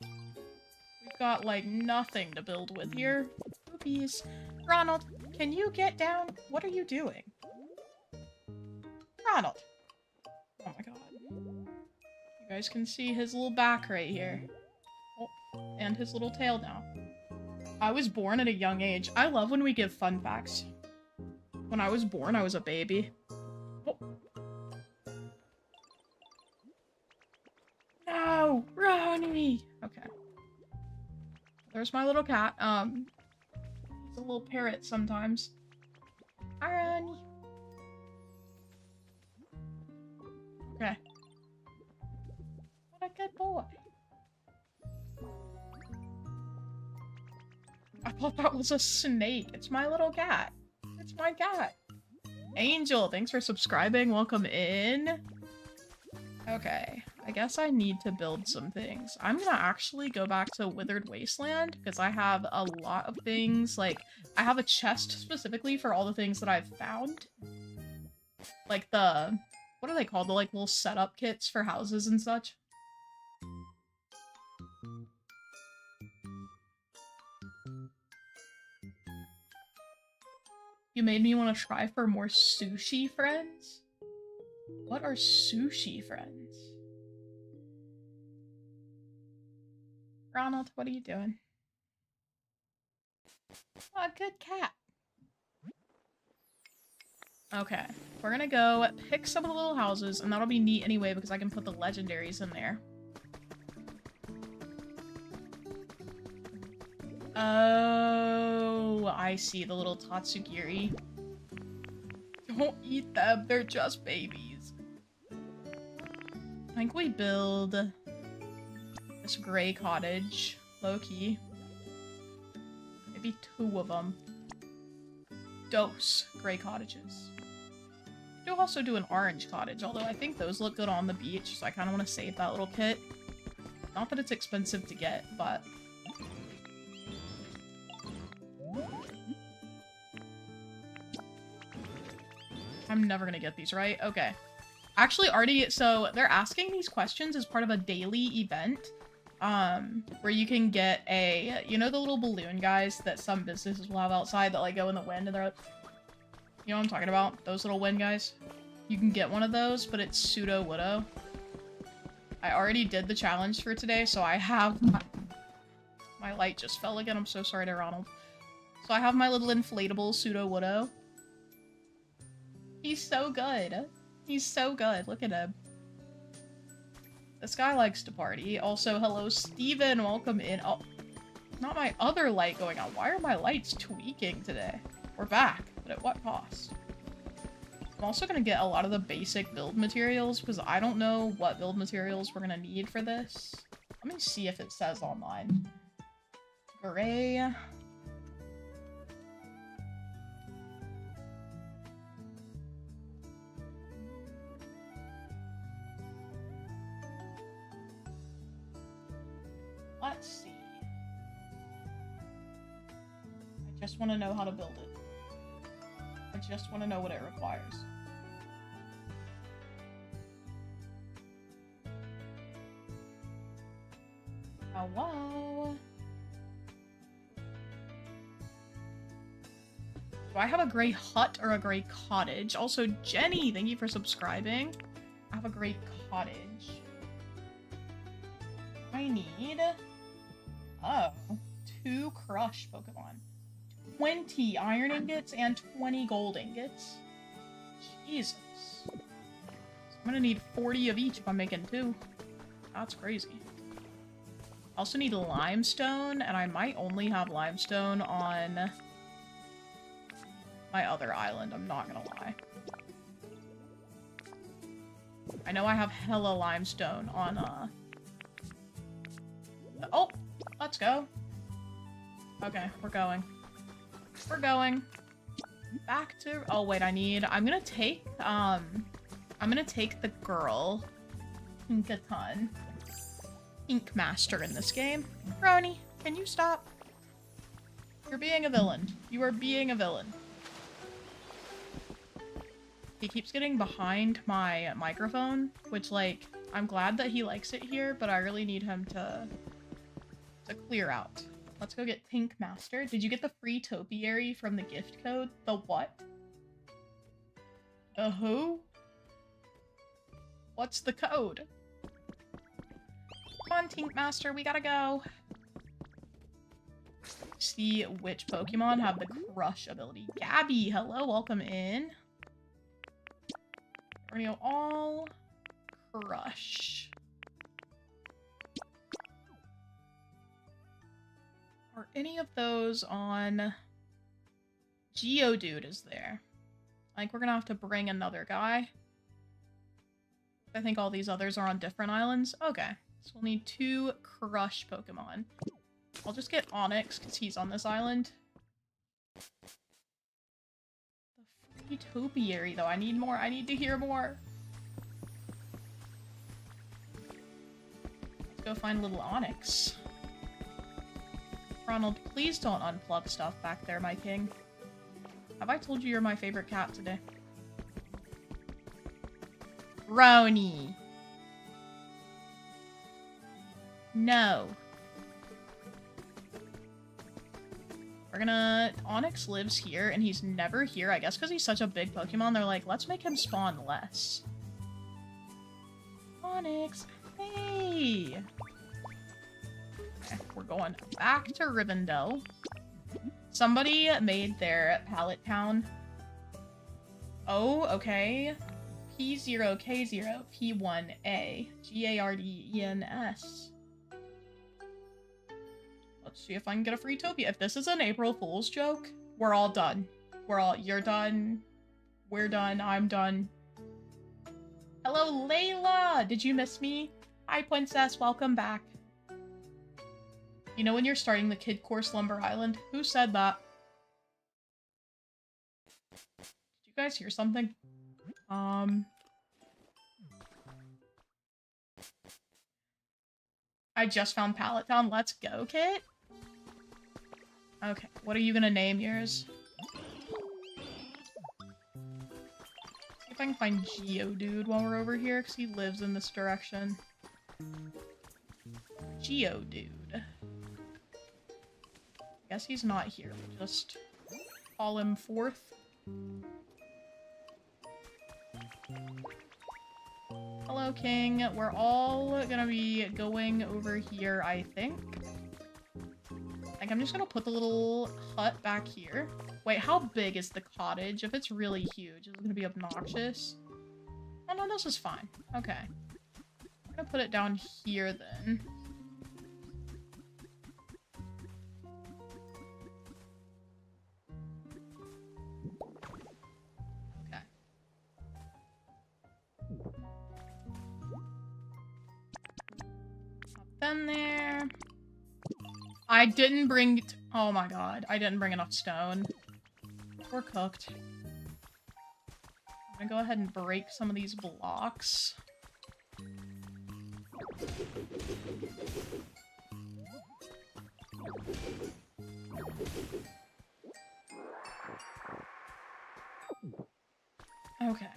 We've got, like, nothing to build with here. Oopies. Ronald, can you get down? What are you doing? Ronald! Oh my god. You guys can see his little back right here. Oh, and his little tail now. I was born at a young age. I love when we give fun facts. When I was born, I was a baby. Oh. No! Ronnie! Okay. There's my little cat. He's a little parrot sometimes. Hi, Ronnie. Okay. What a good boy. I thought that was a snake. It's my little cat. It's my cat. Angel, thanks for subscribing. Welcome in. Okay, I guess I need to build some things. I'm gonna actually go back to Withered Wasteland because I have a lot of things. Like, I have a chest specifically for all the things that I've found. Like the... what are they called? The, like, little setup kits for houses and such. You made me want to try for more sushi friends? What are sushi friends? Ronald, what are you doing? Oh, good cat. Okay, we're gonna go pick some of the little houses, and that'll be neat anyway because I can put the legendaries in there. Oh, I see the little Tatsugiri. Don't eat them, they're just babies. I think we build this gray cottage, low-key. Maybe 2 of them. Dose gray cottages. I do also do an orange cottage, although I think those look good on the beach, so I kind of want to save that little kit. Not that it's expensive to get, but... I'm never gonna get these right. Okay. Actually, already, so they're asking these questions as part of a daily event, where you can get a, you know the little balloon guys that some businesses will have outside that, like, go in the wind and they're like, you know what I'm talking about? Those little wind guys? You can get one of those, but it's pseudo-widow. I already did the challenge for today, so I have my light just fell again. I'm so sorry to Ronald. So I have my little inflatable pseudo-widow. He's so good. He's so good. Look at him. This guy likes to party. Also, hello, Steven. Welcome in. Oh, not my other light going on. Why are my lights tweaking today? We're back, but at what cost? I'm also gonna get a lot of the basic build materials because I don't know what build materials we're gonna need for this. Let me see if it says online. Gray. Let's see. I just want to know how to build it. I just want to know what it requires. Hello? Do I have a gray hut or a gray cottage? Also, Jenny, thank you for subscribing. I have a gray cottage. I need... oh, 2 crush Pokemon. 20 iron ingots and 20 gold ingots. Jesus. So I'm gonna need 40 of each if I'm making 2. That's crazy. I also need limestone, and I might only have limestone on my other island, I'm not gonna lie. I know I have hella limestone on, oh! Let's go. Okay, we're going. We're going. Back to... oh, wait, I'm gonna take the girl. Pinkaton. Ink Master in this game. Roni, can you stop? You're being a villain. You are being a villain. He keeps getting behind my microphone, which, like, I'm glad that he likes it here, but I really need him to clear out. Let's go get Pink Master. Did you get the free topiary from the gift code? The what? The who? What's the code? Come on, Pink Master, we gotta go. See which Pokemon have the crush ability. Gabby, hello, welcome in. We're gonna go all crush. Are any of those on... Geodude is there. Like, we're gonna have to bring another guy. I think all these others are on different islands. Okay, so we'll need 2 crush Pokemon. I'll just get Onyx, because he's on this island. The free topiary, though. I need more. I need to hear more. Let's go find little Onyx. Ronald, please don't unplug stuff back there, my king. Have I told you you're my favorite cat today? Roni. No. We're gonna... Onyx lives here, and he's never here. I guess because he's such a big Pokemon, they're like, let's make him spawn less. Onyx, hey! Okay, we're going back to Rivendell. Somebody made their Pallet town. Oh, okay. P0K0 P1A GARDENS. Let's see if I can get a free Topia. If this is an April Fool's joke, we're all done. You're done. We're done. I'm done. Hello, Layla! Did you miss me? Hi, Princess. Welcome back. You know when you're starting the Kid Course Lumber Island? Who said that? Did you guys hear something? I just found Pallet Town. Let's go, Kit. Okay, what are you gonna name yours? See if I can find Geodude while we're over here, because he lives in this direction. Geodude. Guess he's not here. We'll just call him forth. Hello, King. We're all gonna be going over here, I think. Like, I'm just gonna put the little hut back here. Wait, how big is the cottage? If it's really huge, is it gonna be obnoxious? Oh, no, this is fine. Okay. I'm gonna put it down here, then. Them there. I didn't bring... Oh my god. I didn't bring enough stone. We're cooked. I'm gonna go ahead and break some of these blocks. Okay.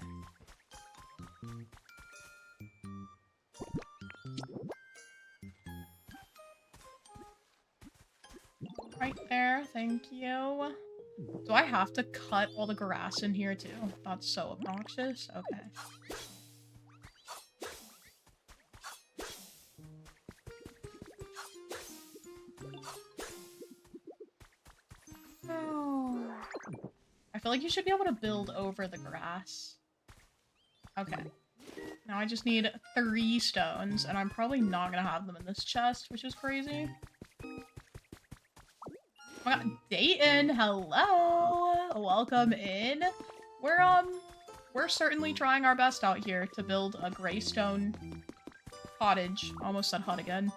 Right there, thank you. Do I have to cut all the grass in here too? That's so obnoxious. Okay. Oh. I feel like you should be able to build over the grass. Okay. Now I just need 3 stones, and I'm probably not gonna have them in this chest, which is crazy. Oh my god, Dayton, hello! Welcome in. We're certainly trying our best out here to build a greystone cottage. Almost said hut again.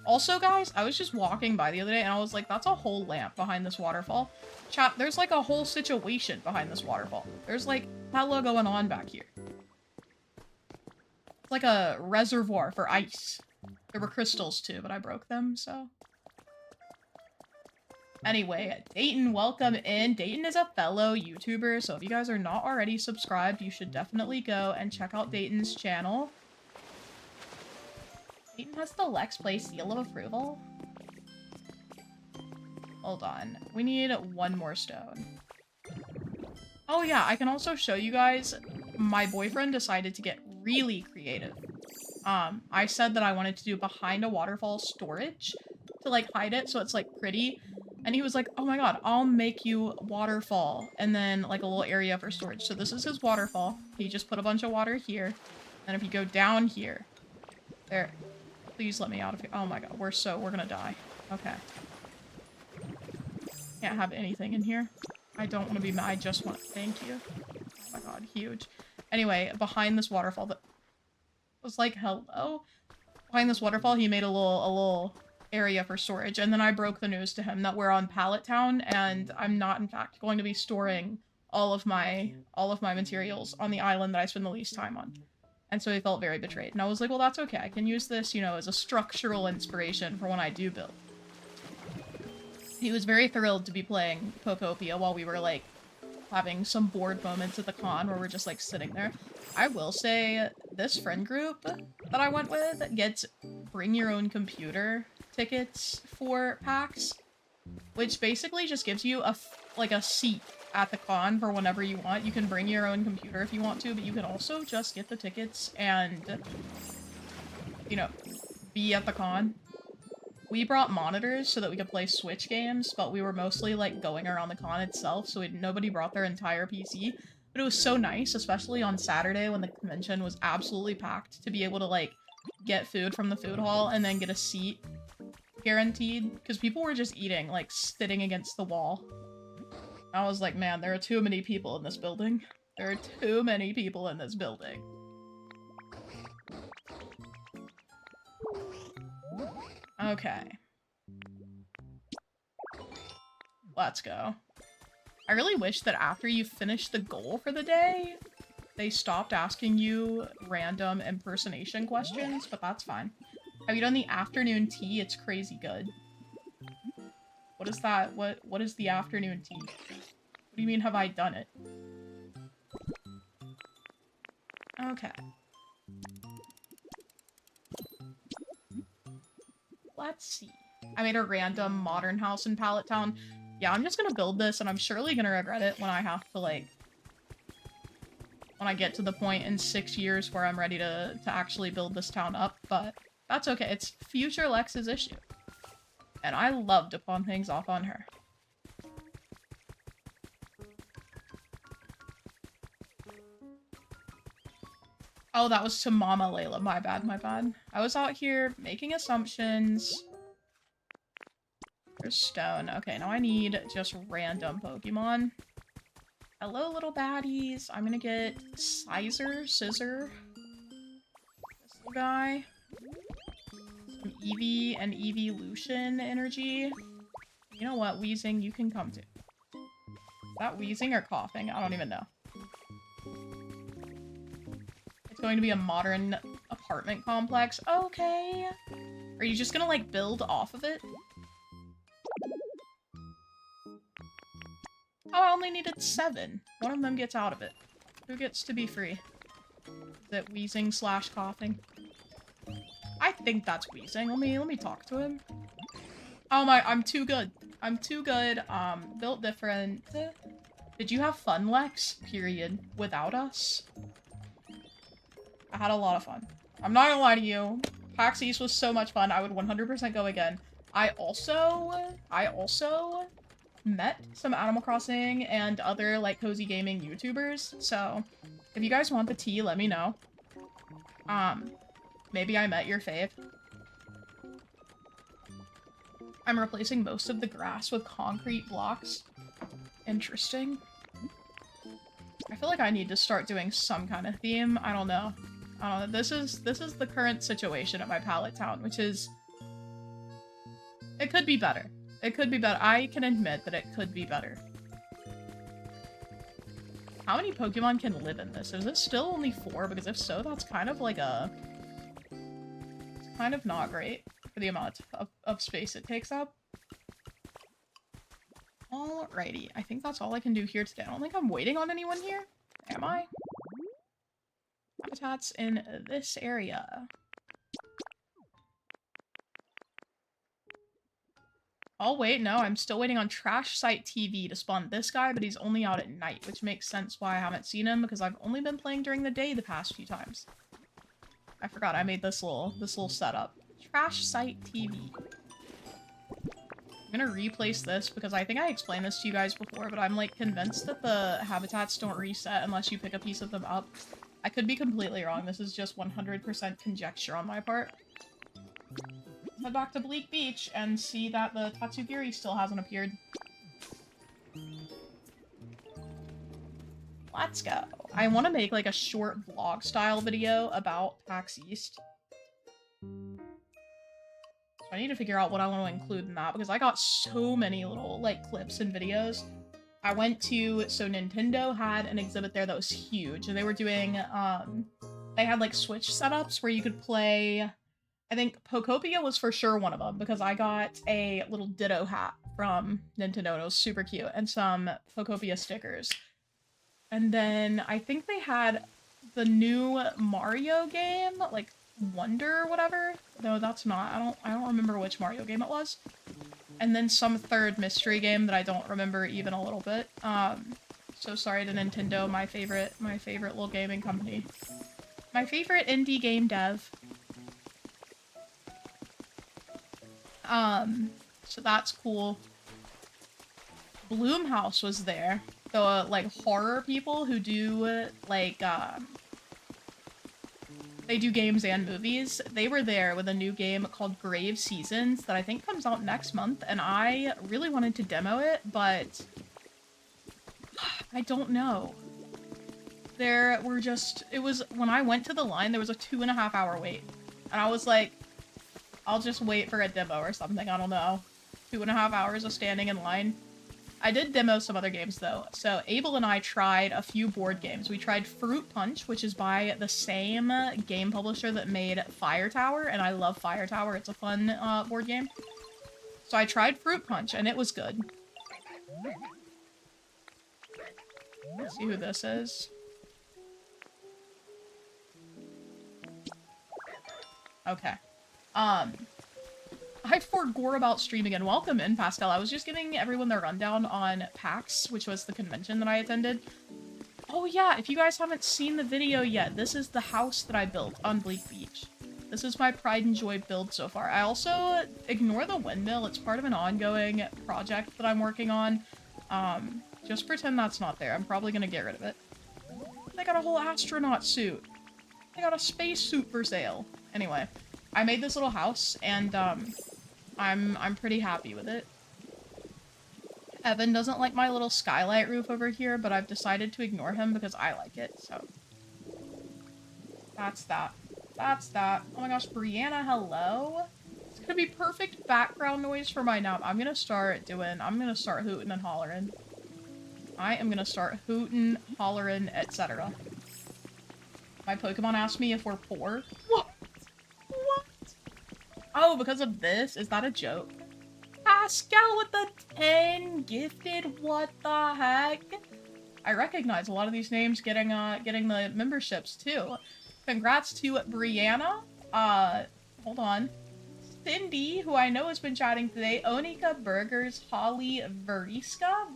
Also, guys, I was just walking by the other day and I was like, that's a whole lamp behind this waterfall. Chat, there's like a whole situation behind this waterfall. There's like hella going on back here. It's like a reservoir for ice. There were crystals too, but I broke them, so... Anyway, Dayton, welcome in. Dayton is a fellow YouTuber, so if you guys are not already subscribed, you should definitely go and check out Dayton's channel. Dayton has the Lex Play seal of approval. Hold on. We need one more stone. Oh yeah, I can also show you guys, my boyfriend decided to get really creative. I said that I wanted to do behind a waterfall storage to like hide it so it's like pretty. And he was like, oh my god, I'll make you waterfall. And then like a little area for storage. So this is his waterfall. He just put a bunch of water here. And if you go down here, there, please let me out of here. Oh my god, we're gonna die. Okay. Can't have anything in here. I don't want to be mad. I just want, thank you. Oh my god, huge. Anyway, behind this waterfall that was like, hello? Behind this waterfall, he made a little area for storage, and then I broke the news to him that we're on Pallet Town, and I'm not, in fact, going to be storing all of my materials on the island that I spend the least time on. And so he felt very betrayed. And I was like, well, that's okay. I can use this, you know, as a structural inspiration for when I do build. He was very thrilled to be playing Pokopia while we were, like, having some bored moments at the con where we're just, like, sitting there. I will say, this friend group that I went with gets bring your own computer tickets for PAX, which basically just gives you a seat at the con for whenever you want. You can bring your own computer if you want to, but you can also just get the tickets and, you know, be at the con. We brought monitors so that we could play Switch games, but we were mostly, like, going around the con itself, so nobody brought their entire PC. But it was so nice, especially on Saturday when the convention was absolutely packed, to be able to, like, get food from the food hall and then get a seat guaranteed, because people were just eating, like, sitting against the wall. I was like, man, there are too many people in this building. There are too many people in this building. Okay. Let's go. I really wish that after you finish the goal for the day, they stopped asking you random impersonation questions, but that's fine. Have you done the afternoon tea? It's crazy good. What is that? What is the afternoon tea? What do you mean, have I done it? Okay. Let's see. I made a random modern house in Pallet Town. Yeah, I'm just gonna build this, and I'm surely gonna regret it when I have to, like... when I get to the point in 6 years where I'm ready to actually build this town up, but that's okay. It's future Lex's issue. And I love to pawn things off on her. Oh, that was to Mama Layla. My bad, my bad. I was out here making assumptions. There's stone. Okay, now I need just random Pokemon. Hello, little baddies. I'm gonna get Scissor. This little guy. Some Eevee and Eeveelution energy. You know what, Wheezing, you can come too. Is that wheezing or coughing? I don't even know. It's going to be a modern apartment complex. Okay. Are you just gonna, like, build off of it? Oh, I only needed 7. One of them gets out of it. Who gets to be free? Is it wheezing slash coughing? I think that's wheezing. Let me talk to him. Oh my, I'm too good. I'm too good. Built different. Did you have fun, Lex? Period. Without us? I had a lot of fun. I'm not gonna lie to you. PAX East was so much fun. I would 100% go again. I also met some Animal Crossing and other, like, cozy gaming YouTubers. So, if you guys want the tea, let me know. Maybe I met your fave. I'm replacing most of the grass with concrete blocks. Interesting. I feel like I need to start doing some kind of theme. I don't know. This is the current situation at my Pallet Town, which is... it could be better. It could be better. I can admit that it could be better. How many Pokemon can live in this? Is it still only 4? Because if so, that's kind of like a... it's kind of not great for the amount of space it takes up. Alrighty, I think that's all I can do here today. I don't think I'm waiting on anyone here. Am I? Habitats in this area. Oh wait, no, I'm still waiting on Trash Site TV to spawn this guy, but he's only out at night, which makes sense why I haven't seen him, because I've only been playing during the day the past few times. I forgot I made this little setup. Trash Site TV. I'm gonna replace this because I think I explained this to you guys before, but I'm like convinced that the habitats don't reset unless you pick a piece of them up. I could be completely wrong. This is just 100% conjecture on my part. Head back to Bleak Beach and see that the Tatsugiri still hasn't appeared. Let's go. I want to make like a short vlog style video about PAX East. So I need to figure out what I want to include in that because I got so many little like clips and videos. I went to, so Nintendo had an exhibit there that was huge and they were doing, they had like Switch setups where you could play, I think Pokopia was for sure one of them because I got a little Ditto hat from Nintendo and it was super cute and some Pokopia stickers. And then I think they had the new Mario game, like Wonder or whatever. No, that's not. I don't remember which Mario game it was. And then some third mystery game that I don't remember even a little bit. So sorry to Nintendo, my favorite little gaming company. My favorite indie game dev. So that's cool. Bloomhouse was there. The, like, horror people who do, like, they do games and movies. They were there with a new game called Grave Seasons that I think comes out next month, and I really wanted to demo it, but I don't know. There were just, it was, when I went to the line, there was a 2.5 hour wait. And I was like, I'll just wait for a demo or something, I don't know. 2.5 hours of standing in line. I did demo some other games though. So Abel and I tried a few board games. We tried Fruit Punch, which is by the same game publisher that made Fire Tower, and I love Fire Tower. It's a fun board game. So I tried Fruit Punch, and it was good. Let's see who this is. Okay. I forgot about streaming and welcome in, Pascal. I was just giving everyone the rundown on PAX, which was the convention that I attended. Oh yeah, if you guys haven't seen the video yet, this is the house that I built on Bleak Beach. This is my pride and joy build so far. I also, ignore the windmill, it's part of an ongoing project that I'm working on. Just pretend that's not there. I'm probably gonna get rid of it. They got a whole astronaut suit. They got a space suit for sale. Anyway, I made this little house, and, I'm pretty happy with it. Evan doesn't like my little skylight roof over here, but I've decided to ignore him because I like it, so. That's that. That's that. Oh my gosh, Brianna, hello? It's gonna be perfect background noise for my nap. I'm gonna start hooting and hollering. I am gonna start hooting, hollering, etc. My Pokemon asked me if we're poor. What? What? Oh, because of this? Is that a joke? Pascal with the 10 gifted, what the heck? I recognize a lot of these names getting the memberships too. Congrats to Brianna. Hold on. Cindy, who I know has been chatting today. Onika Burgers, Holly Veriska,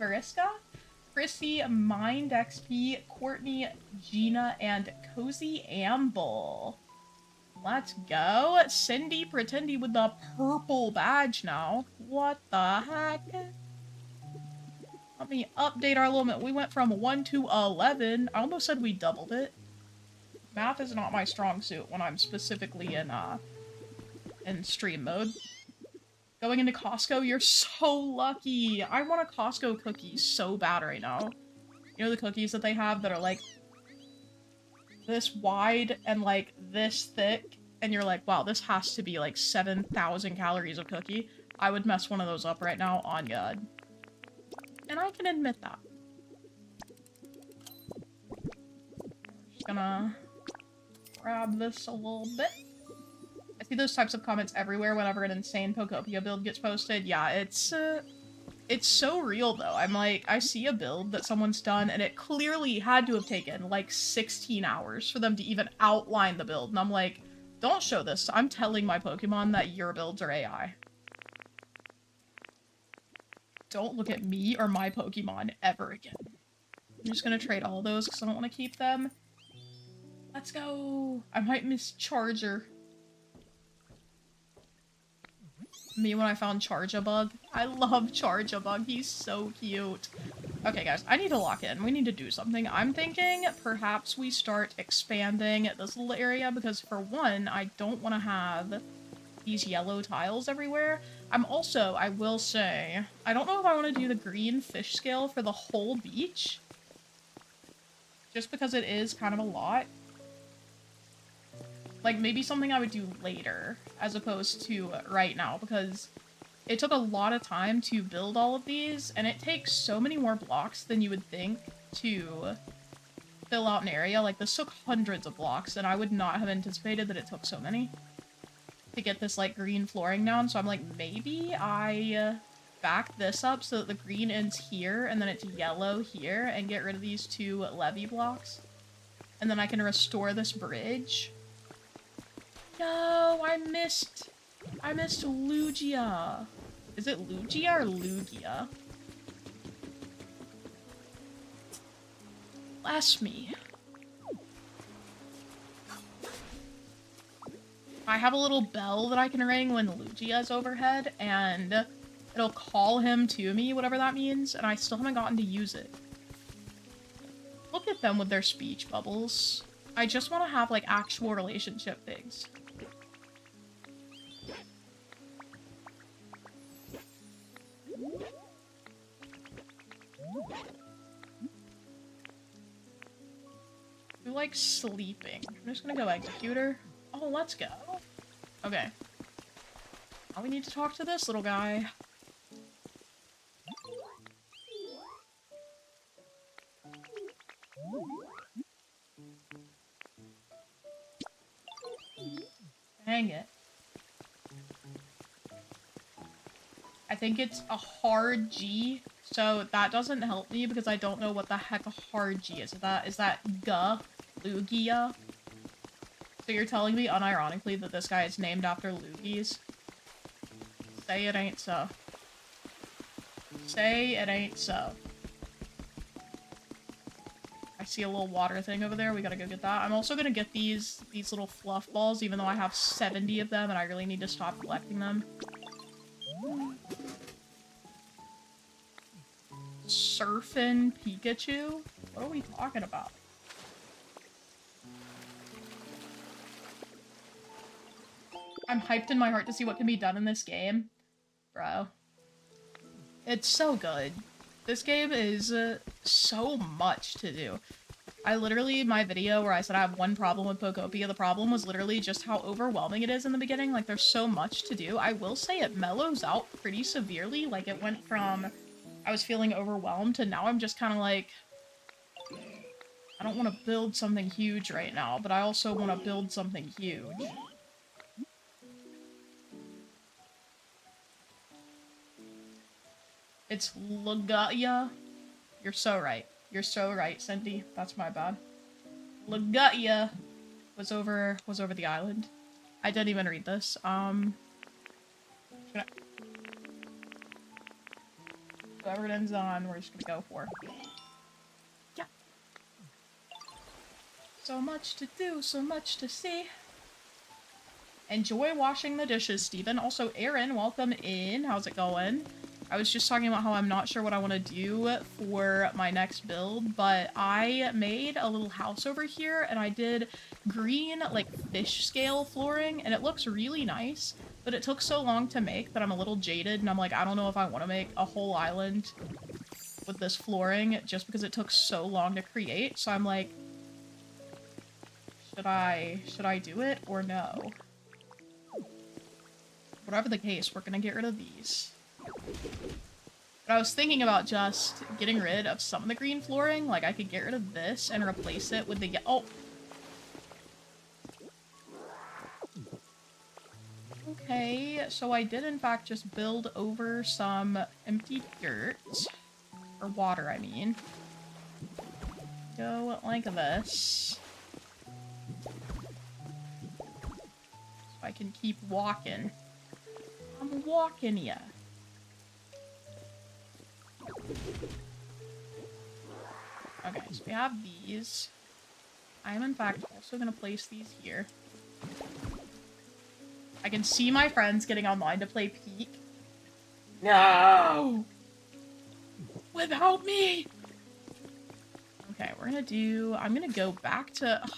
Chrissy, Mind XP, Courtney, Gina, and Cozy Amble. Let's go. Cindy Pretendy with the purple badge now. What the heck? Let me update our limit. We went from 1 to 11. I almost said we doubled it. Math is not my strong suit when I'm specifically in stream mode. Going into Costco, you're so lucky. I want a Costco cookie so bad right now. You know the cookies that they have that are like this wide and like this thick, and you're like, wow, this has to be like 7,000 calories of cookie. I would mess one of those up right now, on God. And I can admit that. Just gonna grab this a little bit. I see those types of comments everywhere whenever an insane Pokopia build gets posted. Yeah, it's It's so real though. I'm like, I see a build that someone's done and it clearly had to have taken like 16 hours for them to even outline the build. And I'm like, don't show this. I'm telling my Pokemon that your builds are AI. Don't look at me or my Pokemon ever again. I'm just gonna trade all those because I don't want to keep them. Let's go! I might miss Charger. Me when I found Charge-a-Bug. I love Charge-a-Bug. He's so cute. Okay, guys, I need to lock in. We need to do something. I'm thinking perhaps we start expanding this little area because, for one, I don't want to have these yellow tiles everywhere. I'm also, I will say, I don't know if I want to do the green fish scale for the whole beach. Just because it is kind of a lot. Like, maybe something I would do later, as opposed to right now, because it took a lot of time to build all of these, and it takes so many more blocks than you would think to fill out an area. Like, this took hundreds of blocks, and I would not have anticipated that it took so many to get this, like, green flooring down. So I'm like, maybe I back this up so that the green ends here, and then it's yellow here, and get rid of these 2 levee blocks. And then I can restore this bridge. No, I missed Lugia. Is it Lugia or Lugia? Bless me. I have a little bell that I can ring when Lugia is overhead, and it'll call him to me, whatever that means, and I still haven't gotten to use it. Look at them with their speech bubbles. I just want to have, like, actual relationship things. Who likes sleeping? I'm just gonna go Executor. Oh, let's go. Okay. Now we need to talk to this little guy. Dang it. I think it's a hard G, so that doesn't help me because I don't know what the heck a hard G is. Is that Lugia? So you're telling me unironically that this guy is named after Lugies? Say it ain't so. Say it ain't so. I see a little water thing over there. We gotta go get that. I'm also gonna get these little fluff balls, even though I have 70 of them and I really need to stop collecting them. Surfin' Pikachu? What are we talking about? I'm hyped in my heart to see what can be done in this game. Bro. It's so good. This game is so much to do. I literally, my video where I said I have one problem with Pokopia, the problem was literally just how overwhelming it is in the beginning. Like, there's so much to do. I will say it mellows out pretty severely. Like, it went from I was feeling overwhelmed to now I'm just kind of like, I don't want to build something huge right now, but I also want to build something huge. It's Lugia. You're so right. You're so right, Cindy. That's my bad. Lugia was over the island. I didn't even read this. Whoever it ends on, we're just gonna go for. Yeah. So much to do, so much to see. Enjoy washing the dishes, Steven. Also, Aaron, welcome in. How's it going? I was just talking about how I'm not sure what I want to do for my next build, but I made a little house over here, and I did green, like, fish scale flooring, and it looks really nice, but it took so long to make that I'm a little jaded, and I'm like, I don't know if I want to make a whole island with this flooring, just because it took so long to create, so I'm like, should I do it, or no? Whatever the case, we're gonna get rid of these. But I was thinking about just getting rid of some of the green flooring. Like, I could get rid of this and replace it with the... Oh! Okay, so I did in fact just build over some empty dirt. Or water, I mean. Go like this. So I can keep walking. I'm walking ya. Okay, so we have these. I am in fact also gonna place these here. I can see my friends getting online to play Peak. No! Without me! Okay, I'm gonna go back to... Ugh,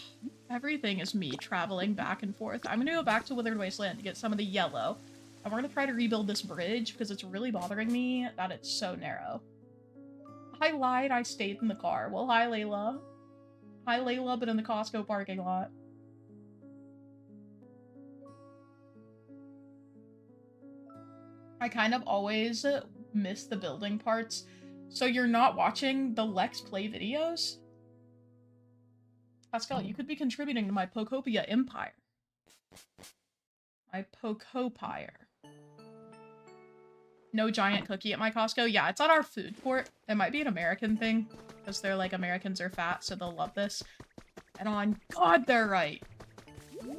everything is me traveling back and forth. I'm gonna go back to Withered Wasteland to get some of the yellow. And we're gonna try to rebuild this bridge because it's really bothering me that it's so narrow. I lied, I stayed in the car. Well, hi, Layla. Hi, Layla, but in the Costco parking lot. I kind of always miss the building parts. So you're not watching the Lex play videos? Pascal, you could be contributing to my Pokopia empire. My Pokopire. No giant cookie at my Costco? Yeah, it's on our food court. It might be an American thing, because they're like, Americans are fat, so they'll love this. And on God, they're right.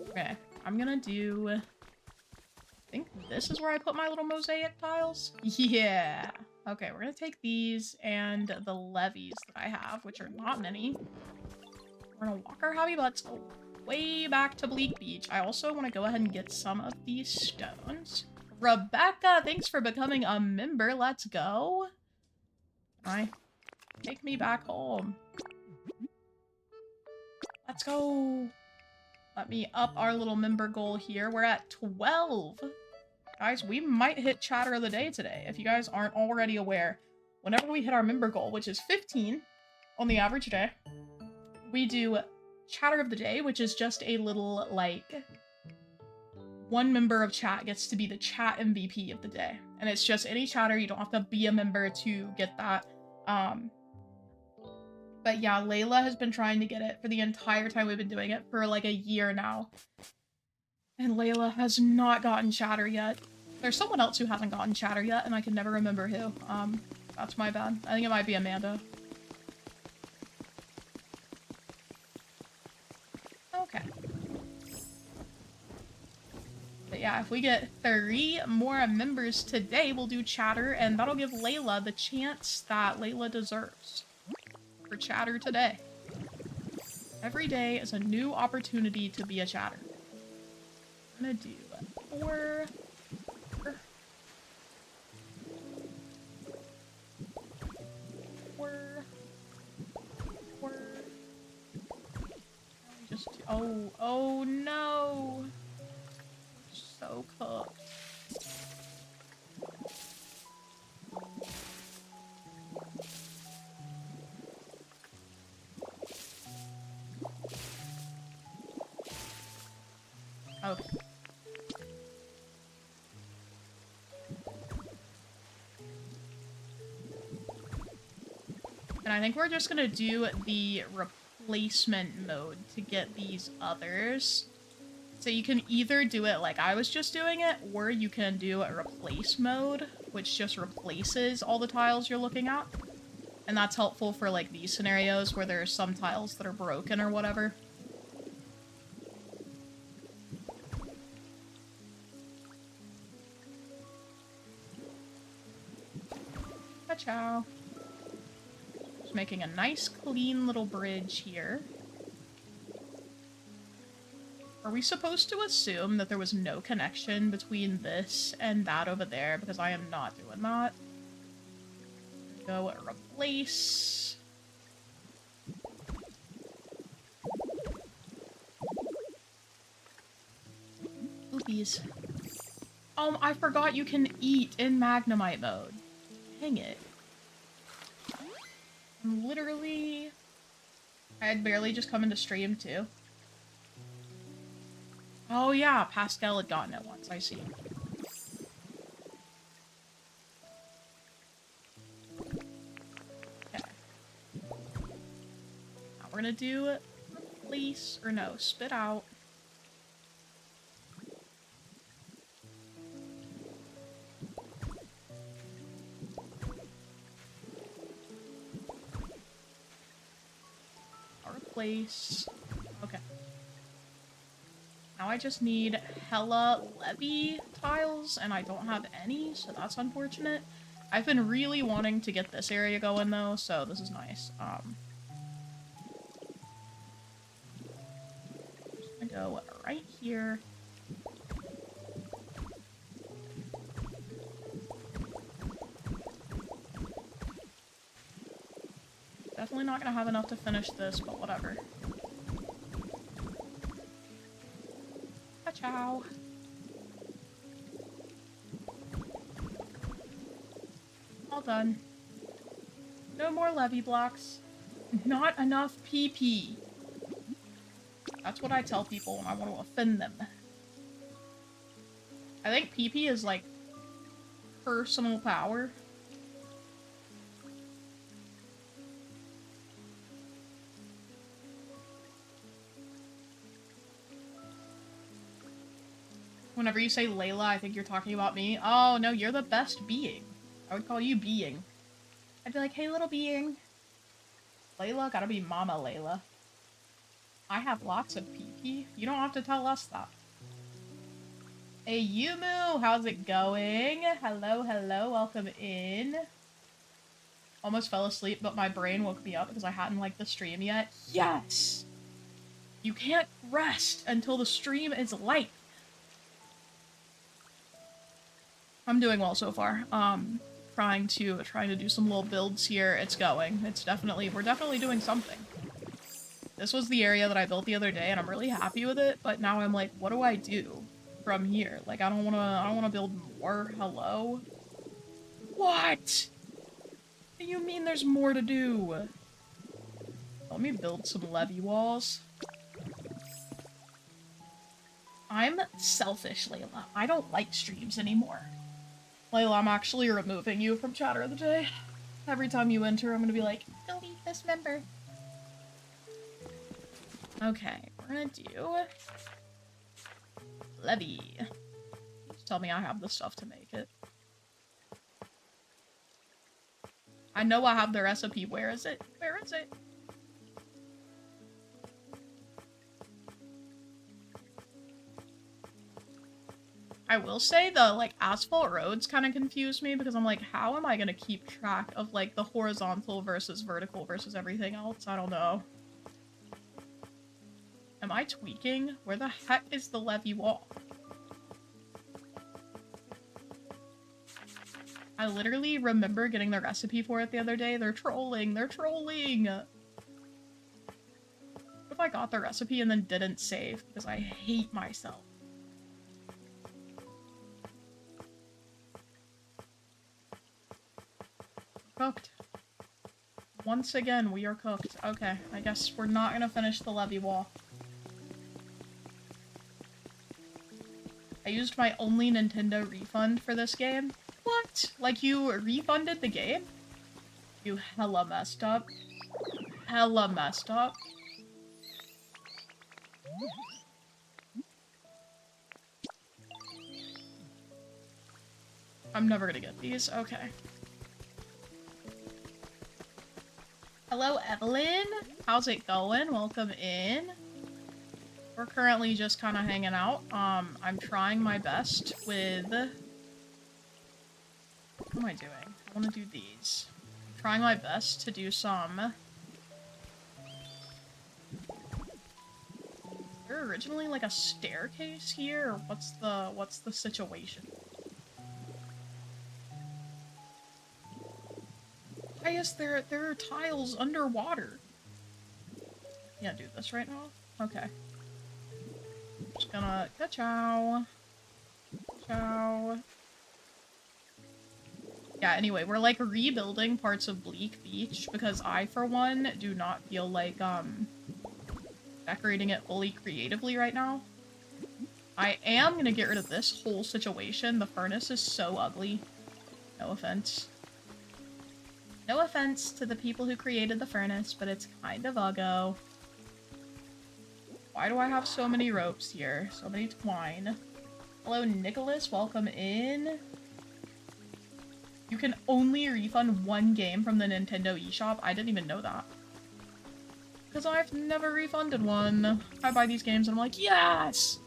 Okay, I'm gonna do... I think this is where I put my little mosaic tiles. Yeah. Okay, we're gonna take these and the levees that I have, which are not many. We're gonna walk our hobby butts way back to Bleak Beach. I also want to go ahead and get some of these stones. Rebecca, thanks for becoming a member. Let's go. Take me back home. Let's go. Let me up our little member goal here. We're at 12. Guys, we might hit chatter of the day today. If you guys aren't already aware, whenever we hit our member goal, which is 15 on the average day, we do chatter of the day, which is just a little, like, one member of chat gets to be the chat MVP of the day. And it's just any chatter, you don't have to be a member to get that. But yeah, Layla has been trying to get it for the entire time we've been doing it, for like a year now. And Layla has not gotten chatter yet. There's someone else who hasn't gotten chatter yet, and I can never remember who. That's my bad. I think it might be Amanda. Okay. But yeah, if we get 3 more members today, we'll do chatter, and that'll give Layla the chance that Layla deserves for chatter today. Every day is a new opportunity to be a chatter. I'm gonna do 4. 4. Just oh no. So cooked. Okay. And I think we're just gonna do the replacement mode to get these others. So you can either do it like I was just doing it, or you can do a replace mode, which just replaces all the tiles you're looking at. And that's helpful for like these scenarios where there are some tiles that are broken or whatever. Ciao. Just making a nice clean little bridge here. Are we supposed to assume that there was no connection between this and that over there? Because I am not doing that. Go replace. Oopies. I forgot you can eat in Magnemite mode. Dang it. I'm literally... I had barely just come into stream too. Oh yeah, Pascal had gotten it once, I see. Okay. Now we're gonna do replace, or no, spit out. place. Okay. Now I just need hella levee tiles, and I don't have any, so that's unfortunate. I've been really wanting to get this area going, though, so this is nice. Just gonna go right here. Definitely not gonna have enough to finish this, but whatever. Ciao. All done. No more levee blocks. Not enough PP. That's what I tell people when I want to offend them. I think PP is like personal power. Whenever you say Layla, I think you're talking about me. Oh, no, you're the best being. I would call you being. I'd be like, hey, little being. Layla, gotta be Mama Layla. I have lots of PP. You don't have to tell us that. Hey, Yumu, how's it going? Hello, hello, welcome in. Almost fell asleep, but my brain woke me up because I hadn't liked the stream yet. Yes! You can't rest until the stream is light. I'm doing well so far. Trying to do some little builds here. It's going. We're definitely doing something. This was the area that I built the other day, and I'm really happy with it, but now I'm like, what do I do from here? Like, I don't wanna build more. Hello? What? What do you mean there's more to do? Let me build some levee walls. I'm selfish, Layla. I don't like streams anymore. Layla, I'm actually removing you from Chatter of the Day. Every time you enter, I'm gonna be like, delete this member. Okay, we're gonna do levee. Just tell me I have the stuff to make it. I know I have the recipe. Where is it? Where is it? I will say the, like, asphalt roads kind of confuse me because I'm like, how am I gonna keep track of, like, the horizontal versus vertical versus everything else? I don't know. Am I tweaking? Where the heck is the levee wall? I literally remember getting the recipe for it the other day. They're trolling. They're trolling! What if I got the recipe and then didn't save? Because I hate myself. Cooked. Once again, we are cooked. Okay, I guess we're not gonna finish the levee wall. I used my only Nintendo refund for this game. What? Like, you refunded the game? You hella messed up. Hella messed up. I'm never gonna get these. Okay. Hello, Evelyn. How's it going? Welcome in. We're currently just kind of hanging out. I'm trying my best with... What am I doing? I want to do these. I'm trying my best to do some... Is there originally like a staircase here, or what's the situation? Why is there are tiles underwater? Can't do this right now? Okay. Just gonna ka-chow. Chow. Yeah, anyway, we're like rebuilding parts of Bleak Beach because I, for one, do not feel like decorating it fully creatively right now. I am gonna get rid of this whole situation. The furnace is so ugly. No offense. No offense to the people who created the furnace, but it's kind of uggo. Why do I have so many ropes here? So many twine. Hello, Nicholas. Welcome in. You can only refund one game from the Nintendo eShop. I didn't even know that. Because I've never refunded one. I buy these games and I'm like, yes!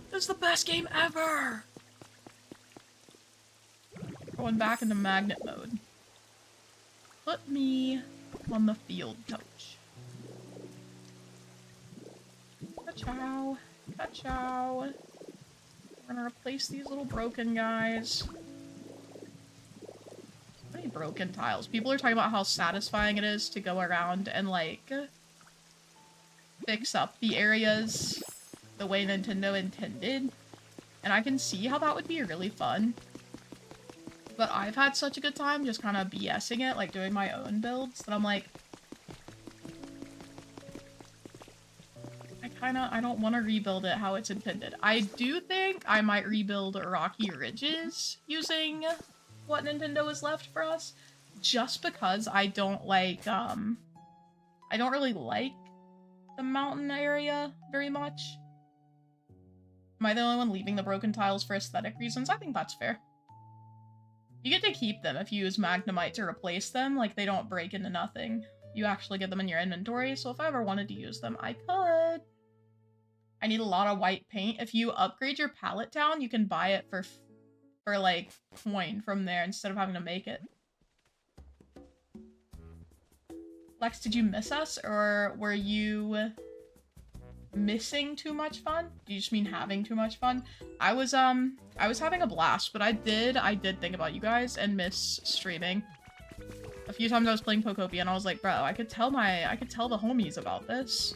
This is the best game ever! Going back into magnet mode. Put me on the field coach. Ka-chow. Ka-chow. We're gonna replace these little broken guys. How many broken tiles? People are talking about how satisfying it is to go around and, like, fix up the areas the way Nintendo intended. And I can see how that would be really fun. But I've had such a good time just kind of BSing it, like doing my own builds, that I'm like, I don't want to rebuild it how it's intended. I do think I might rebuild Rocky Ridges using what Nintendo has left for us, just because I don't like, I don't really like the mountain area very much. Am I the only one leaving the broken tiles for aesthetic reasons? I think that's fair. You get to keep them if you use Magnemite to replace them, like they don't break into nothing. You actually get them in your inventory, so if I ever wanted to use them, I could. I need a lot of white paint. If you upgrade your pallet down, you can buy it for like, coin from there instead of having to make it. Lex, did you miss us, or were you missing too much fun? Do you just mean having too much fun? I was having a blast, but I did think about you guys and miss streaming. A few times I was playing Pokopia and I was like, bro, I could tell the homies about this.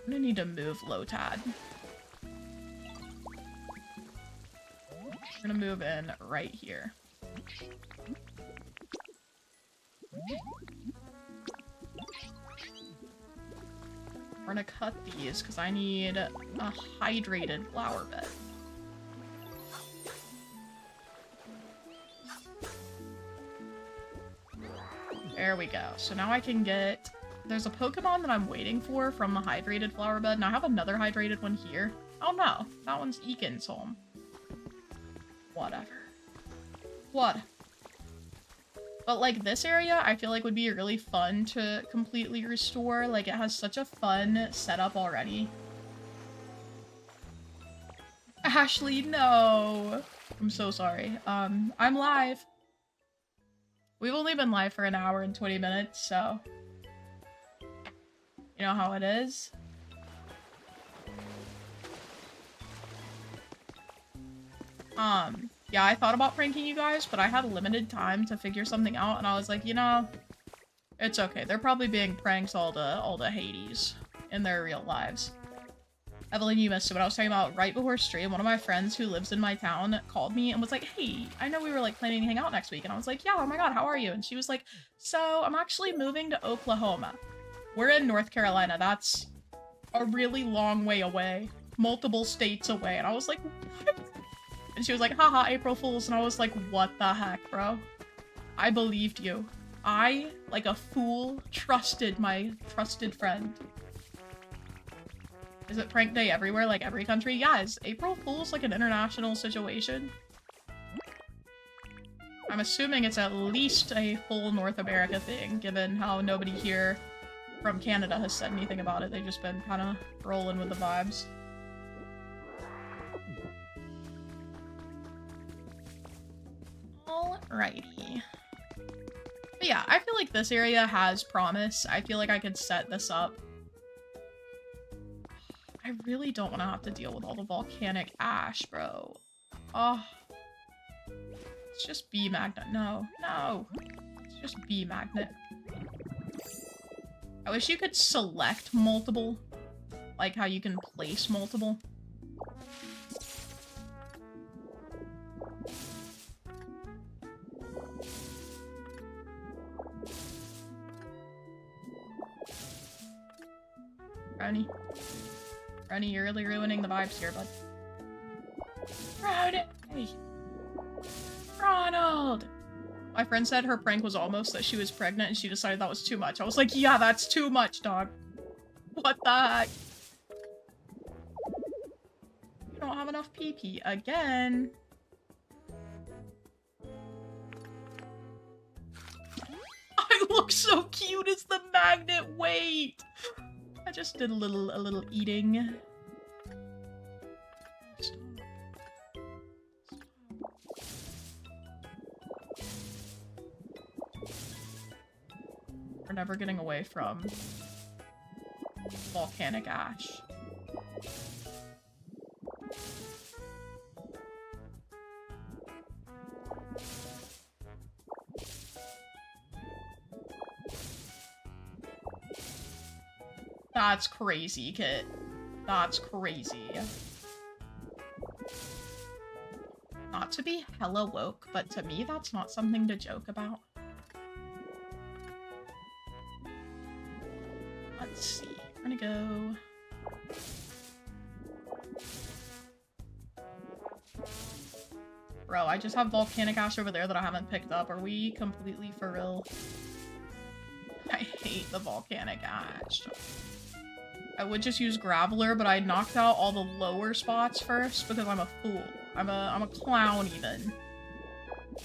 I'm gonna need to move Lotad. We're gonna move in right here. We're gonna cut these because I need a hydrated flower bed. There we go. So now I can get... There's a Pokemon that I'm waiting for from the hydrated flower bed, and I have another hydrated one here. Oh no, that one's Eakin's home. Whatever. What? But, like, this area, I feel like would be really fun to completely restore. Like, it has such a fun setup already. Ashley, no! I'm so sorry. I'm live. We've only been live for an hour and 20 minutes, so... You know how it is? Yeah, I thought about pranking you guys, but I had limited time to figure something out, and I was like, you know, it's okay. They're probably being pranked all to Hades in their real lives. Evelyn, you missed it, but I was talking about right before stream, one of my friends who lives in my town called me and was like, hey, I know we were, like, planning to hang out next week, and I was like, yeah, oh my god, how are you? And she was like, so, I'm actually moving to Oklahoma. We're in North Carolina. That's a really long way away. Multiple states away. And I was like, what? And she was like, haha, April Fools. And I was like, what the heck, bro? I believed you. I, like a fool, trusted my trusted friend. Is it prank day everywhere, like every country? Yeah, is April Fools like an international situation? I'm assuming it's at least a full North America thing, given how nobody here from Canada has said anything about it. They've just been kind of rolling with the vibes. Alrighty. But yeah, I feel like this area has promise. I feel like I could set this up. I really don't want to have to deal with all the volcanic ash, bro. Oh. Let's just be magnet. No. No. Let's just be magnet. I wish you could select multiple. Like how you can place multiple. Ronnie, you're really ruining the vibes here, bud. Ronnie! Hey. Ronald! My friend said her prank was almost that she was pregnant and she decided that was too much. I was like, yeah, that's too much, dog. What the heck? You don't have enough pee-pee again. looks so cute as the magnet. Wait. I just did a little eating. Stop. We're never getting away from volcanic ash. That's crazy, Kit. That's crazy. Not to be hella woke, but to me, that's not something to joke about. Let's see. We're gonna go... Bro, I just have volcanic ash over there that I haven't picked up. Are we completely for real? I hate the volcanic ash. I would just use Graveler, but I knocked out all the lower spots first because I'm a fool. I'm a clown even.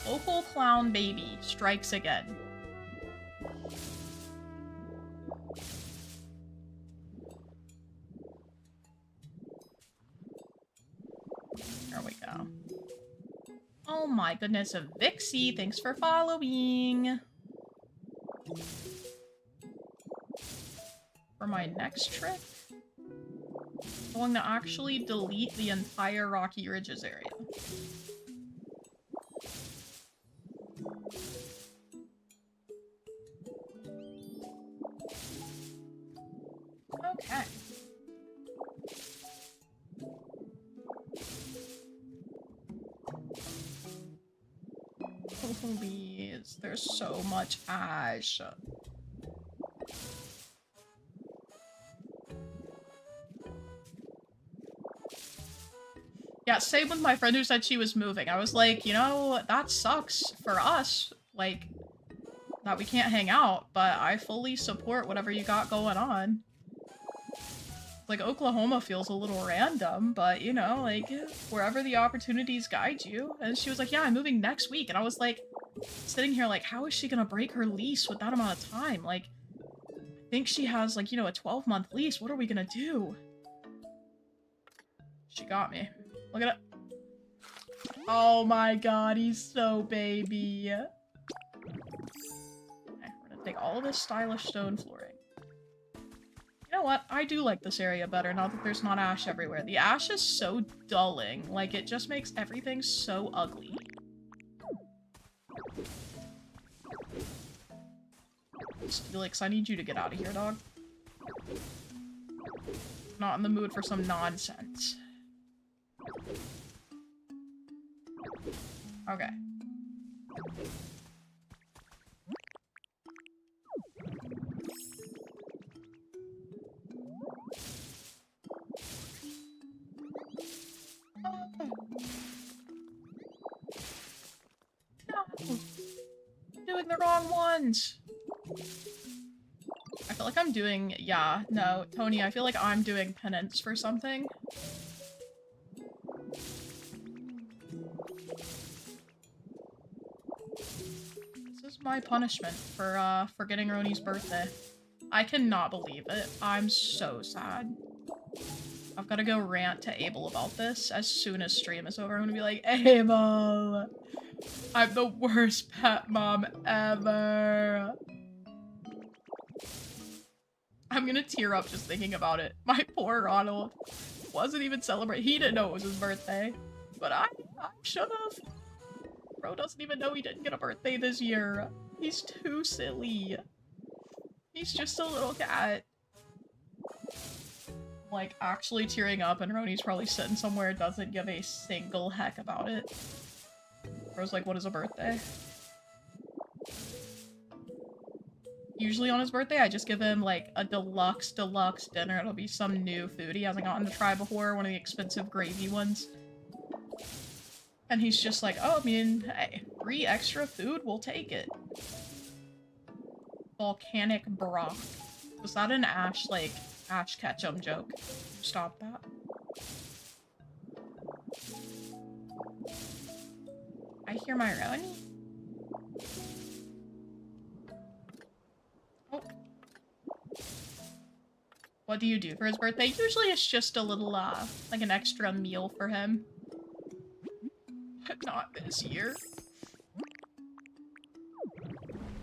Local clown baby strikes again. There we go. Oh my goodness, Vixie, thanks for following. For my next trick, I'm going to actually delete the entire Rocky Ridges area. Okay. Please, there's so much ash. Yeah, same with my friend who said she was moving. I was like, you know, that sucks for us, like, that we can't hang out, but I fully support whatever you got going on. Like, Oklahoma feels a little random, but, you know, like, wherever the opportunities guide you. And she was like, yeah, I'm moving next week. And I was like, sitting here like, how is she gonna break her lease with that amount of time? Like, I think she has, like, you know, a 12-month lease. What are we gonna do? She got me. Look at it. Oh my god, he's so baby. Okay, we're gonna take all of this stylish stone flooring. You know what? I do like this area better now that there's not ash everywhere. The ash is so dulling. Like, it just makes everything so ugly. Steelix, I need you to get out of here, dog. Not in the mood for some nonsense. Okay. No. I'm doing the wrong ones. I feel like I'm doing, yeah, no, Tony, I feel like I'm doing penance for something. This is my punishment for forgetting Roni's birthday. I cannot believe it. I'm so sad. I've got to go rant to Abel about this as soon as stream is over. I'm gonna be like, Abel, I'm the worst pet mom ever. I'm gonna tear up just thinking about it. My poor Ronald wasn't even celebrating. He didn't know it was his birthday. But I should've. Bro doesn't even know he didn't get a birthday this year. He's too silly. He's just a little cat. Like, actually tearing up, and Roni's probably sitting somewhere, doesn't give a single heck about it. Bro's like, what is a birthday? Usually on his birthday, I just give him, like, a deluxe dinner. It'll be some new food he hasn't gotten to try before, one of the expensive gravy ones. And he's just like, oh, I mean, hey, free extra food, we'll take it. Volcanic broth. Was that an Ash, like, Ash Ketchum joke? Stop that. I hear my Roni. Oh. What do you do for his birthday? Usually it's just a little, like an extra meal for him. But not this year.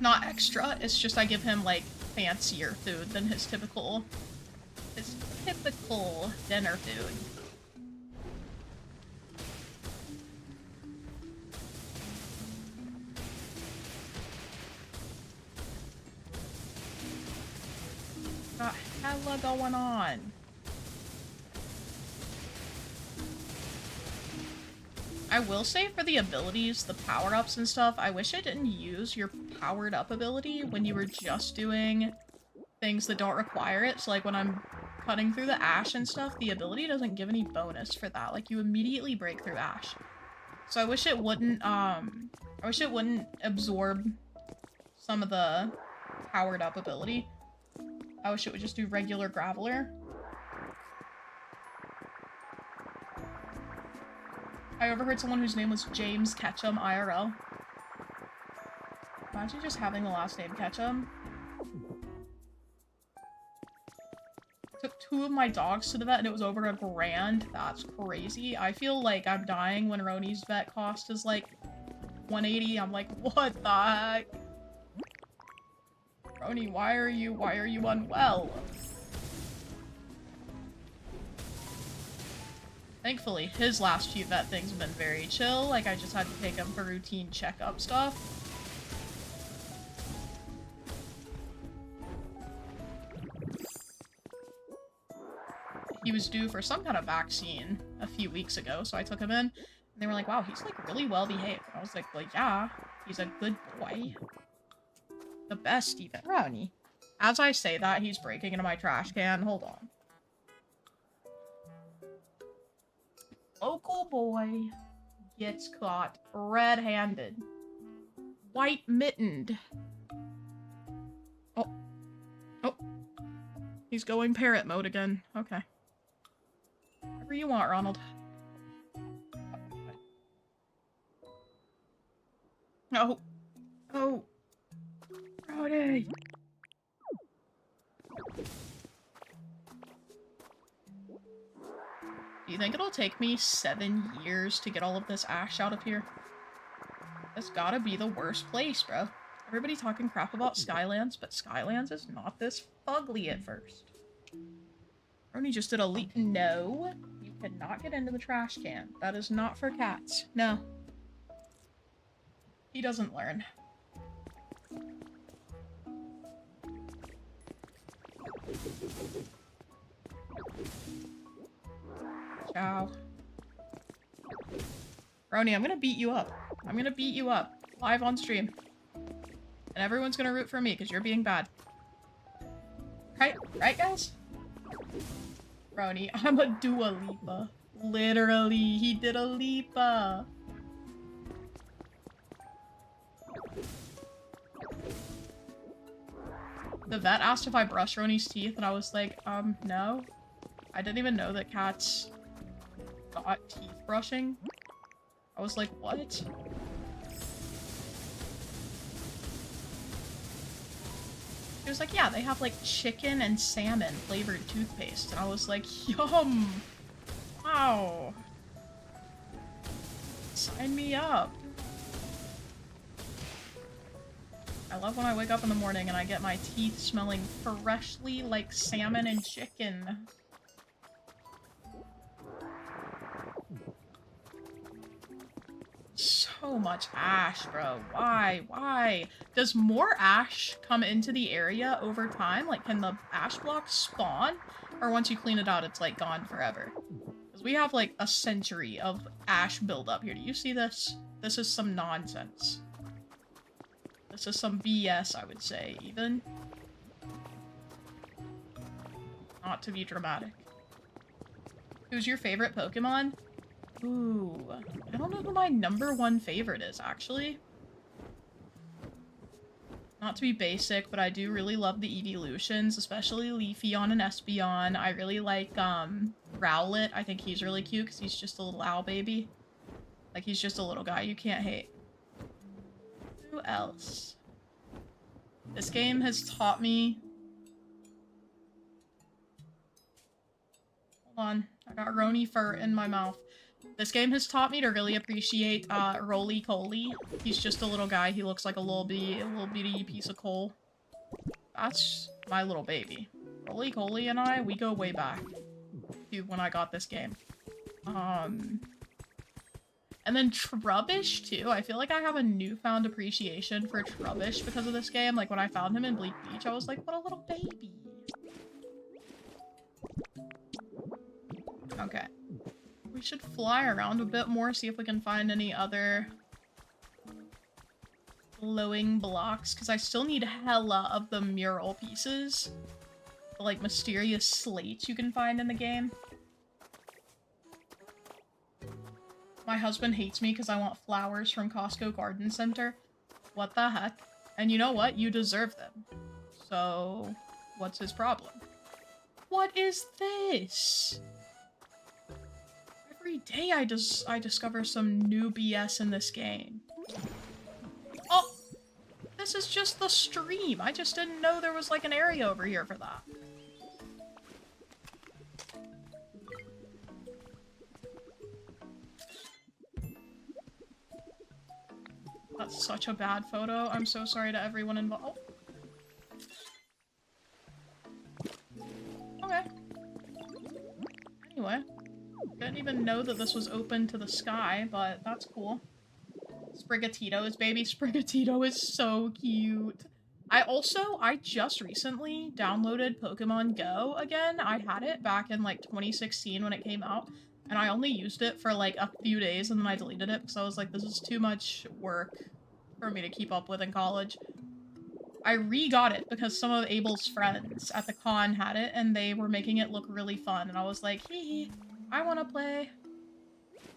Not extra, it's just I give him, like, fancier food than his typical dinner food. Got hella going on. I will say for the abilities, the power-ups and stuff, I wish I didn't use your powered-up ability when you were just doing things that don't require it. So like when I'm cutting through the ash and stuff, the ability doesn't give any bonus for that. Like you immediately break through ash. So I wish it wouldn't absorb some of the powered-up ability. I wish it would just do regular Graveler. I overheard someone whose name was James Ketchum IRL. Imagine just having the last name Ketchum. Took 2 of my dogs to the vet and it was over $1,000. That's crazy. I feel like I'm dying when Roni's vet cost is like $180. I'm like, what the heck? Roni, why are you unwell? Thankfully, his last few vet things have been very chill. Like, I just had to take him for routine checkup stuff. He was due for some kind of vaccine a few weeks ago, so I took him in. And they were like, wow, he's, like, really well behaved. And I was like, well, yeah, he's a good boy. The best, even. Roni. As I say that, he's breaking into my trash can. Hold on. Local boy gets caught red-handed. White-mittened. Oh. Oh. He's going parrot mode again. Okay. Whatever you want, Ronald. Oh. Oh. Rowdy. Do you think it'll take me 7 years to get all of this ash out of here? That's gotta be the worst place, bro. Everybody talking crap about Skylands, but Skylands is not this fugly at first. Roni just did a leap. No, you cannot get into the trash can. That is not for cats. No. He doesn't learn. Ciao. Roni, I'm gonna beat you up. I'm gonna beat you up. Live on stream. And everyone's gonna root for me, because you're being bad. Right? Right, guys? Roni, I'm a Dua Lipa. Literally, he did a Lipa. The vet asked if I brushed Roni's teeth, and I was like, no. I didn't even know that cats got teeth brushing. I was like, what? He was like, yeah, they have like chicken and salmon flavored toothpaste. And I was like, yum! Wow. Sign me up. I love when I wake up in the morning and I get my teeth smelling freshly like salmon and chicken. So much ash, bro. Why? Why? Does more ash come into the area over time? Like, can the ash blocks spawn? Or once you clean it out, it's, like, gone forever? Because we have, like, a century of ash buildup here. Do you see this? This is some nonsense. This is some BS, I would say, even. Not to be dramatic. Who's your favorite Pokemon? Ooh, I don't know who my #1 favorite is, actually. Not to be basic, but I do really love the evolutions, especially Leafeon and Espeon. I really like, Rowlet. I think he's really cute because he's just a little owl baby. Like, he's just a little guy you can't hate. Who else? This game has taught me... Hold on. I got Roni fur in my mouth. This game has taught me to really appreciate Roly-Coly. He's just a little guy. He looks like a little bitty piece of coal. That's my little baby. Roly-Coly and I, we go way back to when I got this game. And then Trubbish, too. I feel like I have a newfound appreciation for Trubbish because of this game. Like, when I found him in Bleak Beach, I was like, what a little baby. Okay. We should fly around a bit more, see if we can find any other glowing blocks, because I still need hella of the mural pieces. The, like, mysterious slates you can find in the game. My husband hates me because I want flowers from Costco Garden Center. What the heck? And you know what? You deserve them. So, what's his problem? What is this? Every day I discover some new BS in this game. Oh! This is just the stream. I just didn't know there was like an area over here for that. That's such a bad photo. I'm so sorry to everyone involved. Oh. Okay. Anyway. Didn't even know that this was open to the sky, but that's cool. Sprigatito's baby. Sprigatito is so cute. I just recently downloaded Pokemon Go again. I had it back in like 2016 when it came out, and I only used it for like a few days and then I deleted it because I was like, this is too much work for me to keep up with in college. I re-got it because some of Abel's friends at the con had it and they were making it look really fun, and I was like, hee, I want to play.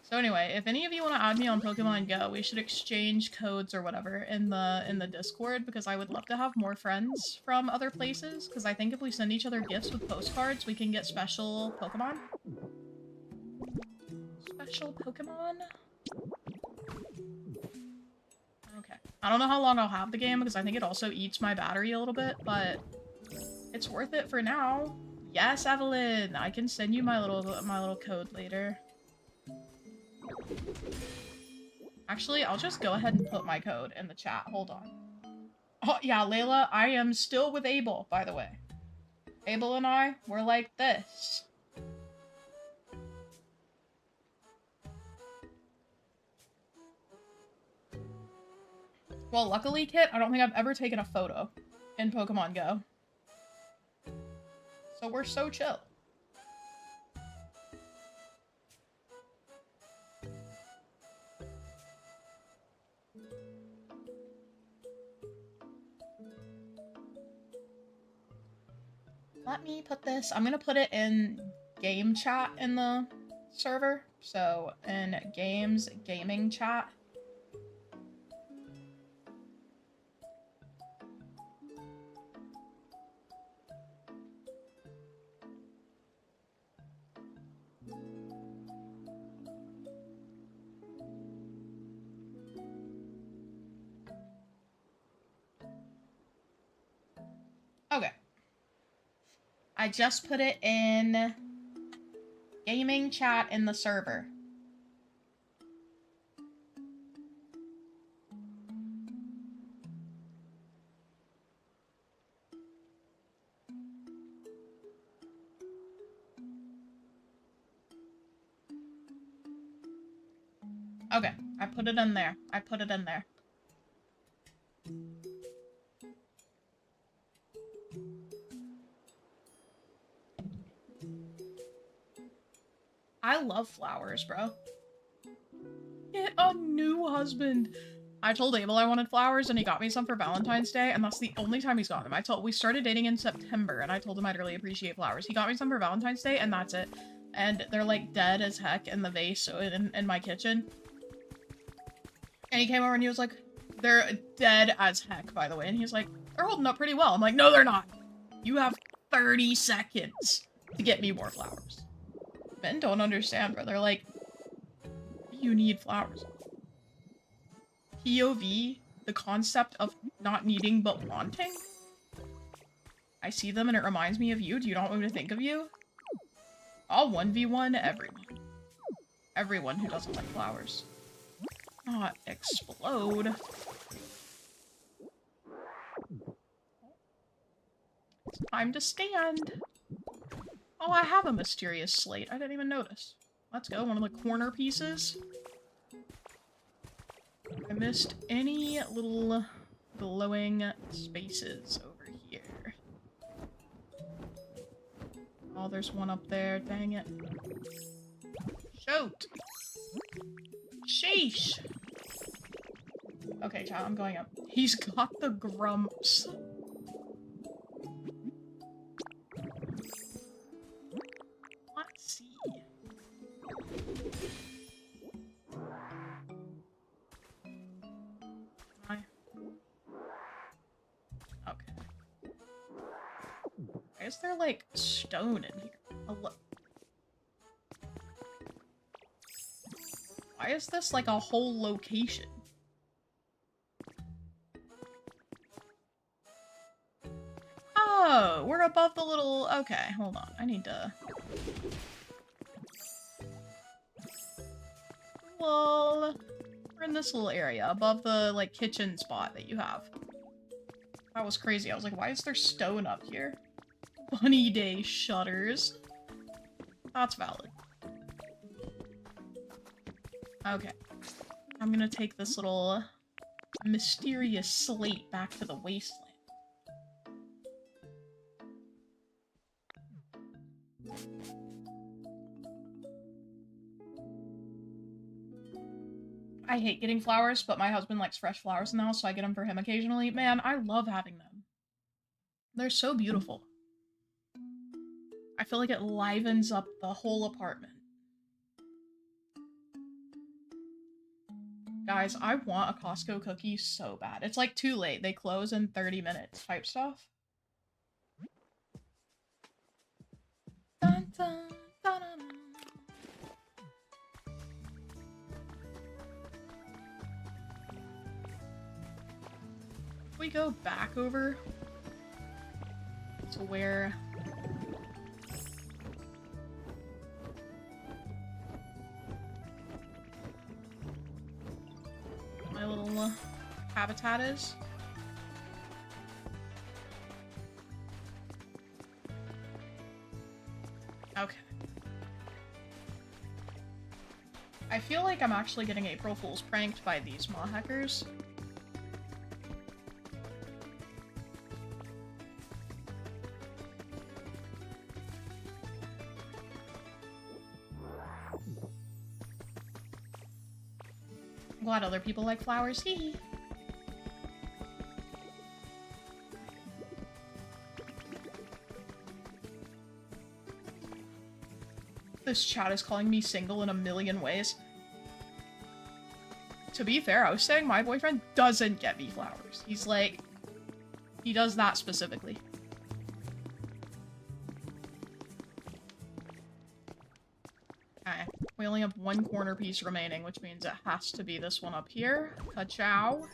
So anyway, if any of you want to add me on Pokemon Go, we should exchange codes or whatever in the Discord, because I would love to have more friends from other places, because I think if we send each other gifts with postcards, we can get special Pokemon. Special Pokemon? Okay. I don't know how long I'll have the game, because I think it also eats my battery a little bit, but it's worth it for now. Yes, Evelyn! I can send you my little code later. Actually, I'll just go ahead and put my code in the chat. Hold on. Oh, yeah, Layla, I am still with Abel, by the way. Abel and I, we're like this. Well, luckily, Kit, I don't think I've ever taken a photo in Pokemon Go. So we're so chill. Let me put this, I'm gonna put it in game chat in the server. So in games, gaming chat. Okay. I just put it in gaming chat in the server. Okay, I put it in there. I put it in there. I love flowers, bro. Get a new husband. I told Abel I wanted flowers, and he got me some for Valentine's Day, and that's the only time he's gotten them. We started dating in September, and I told him I'd really appreciate flowers. He got me some for Valentine's Day, and that's it. And they're, like, dead as heck in the vase in my kitchen. And he came over and he was like, they're dead as heck, by the way. And he was like, they're holding up pretty well. I'm like, no, they're not. You have 30 seconds to get me more flowers. Men don't understand, bro. They're like, you need flowers. POV, the concept of not needing but wanting. I see them and it reminds me of you. Do you not want me to think of you? I'll 1v1 everyone. Everyone who doesn't like flowers. Not explode. It's time to stand. Oh, I have a mysterious slate. I didn't even notice. Let's go, one of the corner pieces. I missed any little glowing spaces over here. Oh, there's one up there. Dang it. Shoot! Sheesh! Okay, child, I'm going up. He's got the grumps. Let's see. Okay. Why is there, like, stone in here? Why is this, like, a whole location? Oh, we're above the little... Okay, hold on. I need to... Lol. We're in this little area, above the, like, kitchen spot that you have. That was crazy. I was like, why is there stone up here? Bunny Day shutters. That's valid. Okay. I'm gonna take this little mysterious slate back to the wasteland. I hate getting flowers, but my husband likes fresh flowers in the house, so I get them for him occasionally. Man, I love having them. They're so beautiful. I feel like it livens up the whole apartment. Guys, I want a Costco cookie so bad. It's like too late. They close in 30 minutes type stuff. Dun, dun, dun, dun, dun. We go back over to where my little habitat is. Okay. I feel like I'm actually getting April Fool's pranked by these Maw hackers. Glad other people like flowers, hee. This chat is calling me single in a million ways. To be fair, I was saying my boyfriend doesn't get me flowers. He's like, he does that specifically. Okay, we only have one corner piece remaining, which means it has to be this one up here. Ka-chow.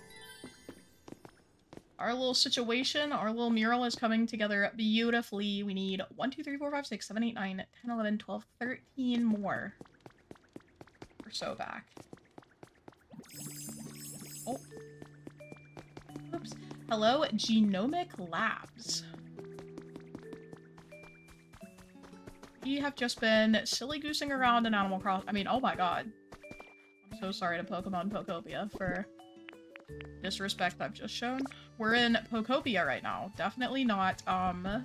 Our little situation, our little mural is coming together beautifully. We need 1, 2, 3, 4, 5, 6, 7, 8, 9, 10, 11, 12, 13 more. We're so back. Oh. Oops. Hello, Genomic Labs. We have just been silly goosing around in Animal Crossing. I mean, oh my god. I'm so sorry to Pokemon Pokopia for disrespect I've just shown. We're in Pokopia right now. Definitely not Animal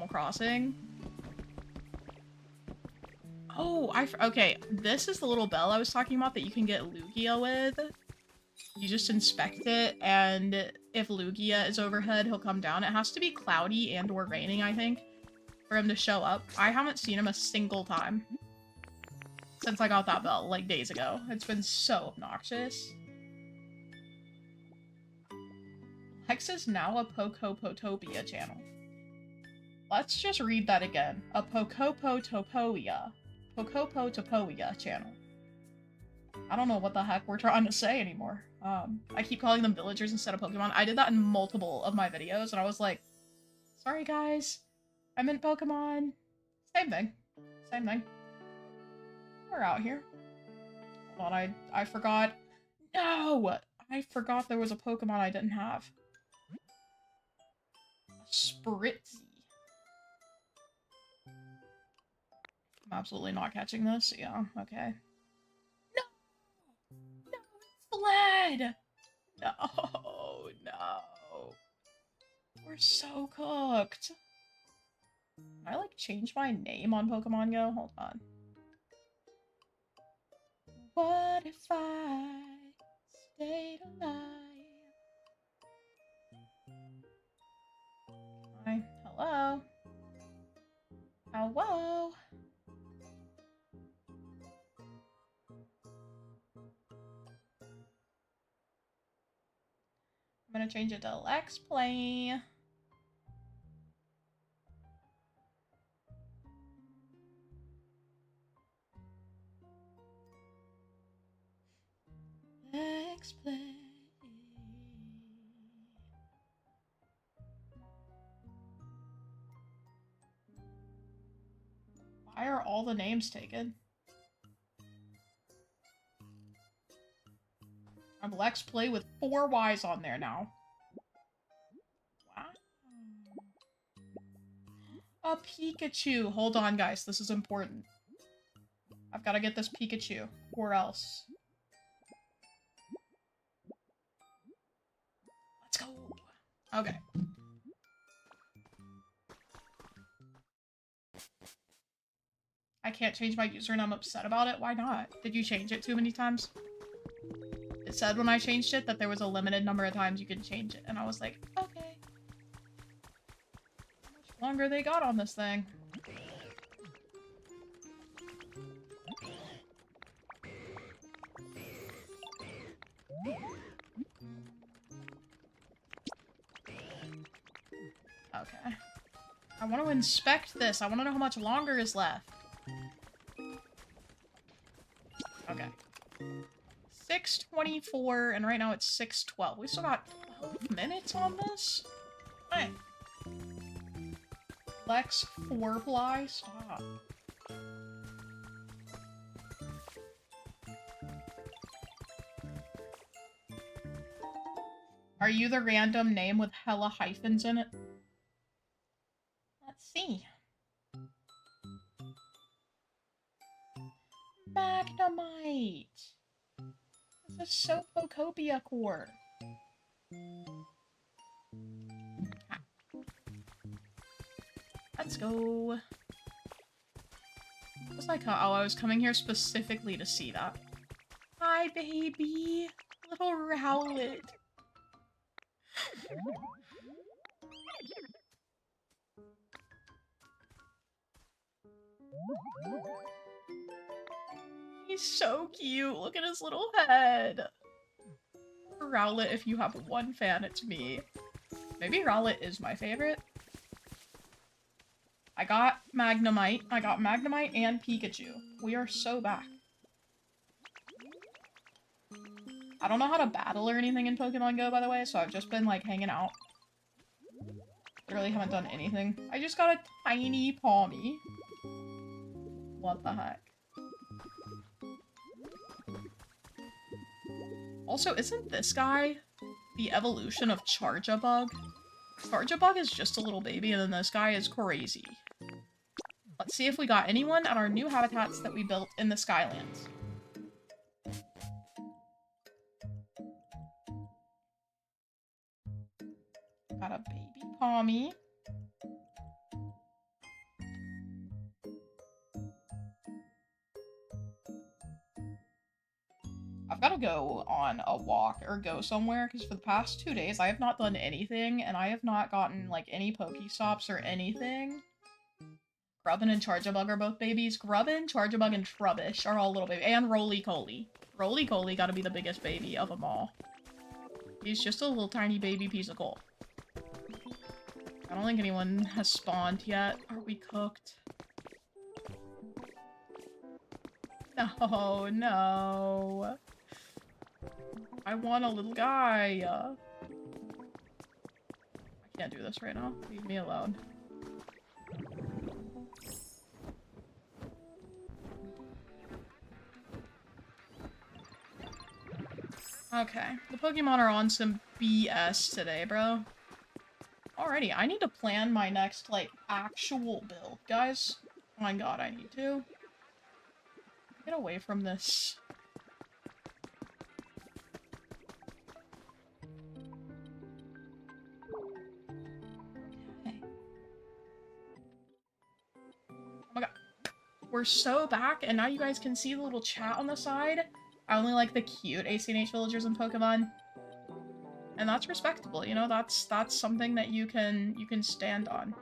Crossing. Oh, okay, this is the little bell I was talking about that you can get Lugia with. You just inspect it, and if Lugia is overhead, he'll come down. It has to be cloudy and or raining, I think, for him to show up. I haven't seen him a single time since I got that bell, like, days ago. It's been so obnoxious. Hex is now a Pokopotopia channel. Let's just read that again. A Pokopotopia channel. I don't know what the heck we're trying to say anymore. I keep calling them villagers instead of Pokemon. I did that in multiple of my videos, and I was like, sorry guys, I meant Pokemon. Same thing. Same thing. We're out here. Hold on, I forgot. No! I forgot there was a Pokemon I didn't have. A Spritzy. I'm absolutely not catching this. Yeah, okay. No! No, it fled! No, no. We're so cooked. Can I, like, change my name on Pokemon Go? Hold on. What if I stayed alive? Hi. Hello? Hello? I'm gonna change it to Let's Play. Let's Play. Why are all the names taken? I'm Let's Play with 4 Y's on there now. Wow. A Pikachu! Hold on, guys. This is important. I've got to get this Pikachu, or else. Let's go! Okay. I can't change my user and I'm upset about it. Why not? Did you change it too many times? It said when I changed it that there was a limited number of times you could change it, and I was like, okay. How much longer they got on this thing? Okay. I want to inspect this. I want to know how much longer is left. Okay. 6:24, and right now it's 6:12. We still got 12 minutes on this? Hey. Lex 4-ply? Stop. Are you the random name with hella hyphens in it? Let's see. Magnemite! This is so Pokopia core. Ah. Let's go. It was like, oh, I was coming here specifically to see that. Hi, baby! Little Rowlet. He's so cute. Look at his little head. Rowlet, if you have one fan, it's me. Maybe Rowlet is my favorite. I got Magnemite. I got Magnemite and Pikachu. We are so back. I don't know how to battle or anything in Pokemon Go, by the way, so I've just been, like, hanging out. Literally haven't done anything. I just got a tiny Palmy. What the heck? Also, isn't this guy the evolution of Charjabug? Charjabug is just a little baby, and then this guy is crazy. Let's see if we got anyone at our new habitats that we built in the Skylands. Got a baby Palmy. I've got to go on a walk or go somewhere, because for the past 2 days I have not done anything, and I have not gotten, like, any Pokestops or anything. Grubbin and Charjabug are both babies. Grubbin, Charjabug, and Trubbish are all little babies. And Roly-Poly. Roly-Poly gotta be the biggest baby of them all. He's just a little tiny baby piece of coal. I don't think anyone has spawned yet. Are we cooked? No, no. I want a little guy. I can't do this right now. Leave me alone. Okay, the Pokemon are on some BS today, bro. Alrighty, I need to plan my next, like, actual build, guys. Oh my god, I need to. Get away from this. Okay. Oh my god. We're so back, and now you guys can see the little chat on the side. I only like the cute ACNH villagers in Pokemon. And that's respectable, you know, that's something that you can stand on.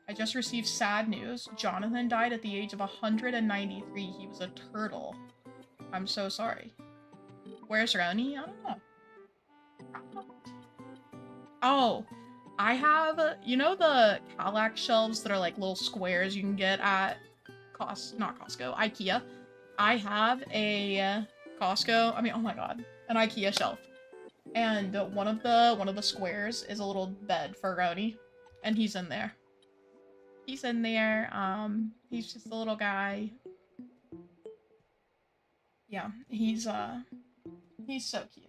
I just received sad news. Jonathan died at the age of 193. He was a turtle. I'm so sorry. Where's Roni? I don't know. Oh, I have, you know the Kallax shelves that are like little squares you can get at not Costco, IKEA? I have a Costco, oh my god, an IKEA shelf. And one of the squares is a little bed for Roni, and he's in there. He's in there, he's just a little guy. Yeah, he's so cute.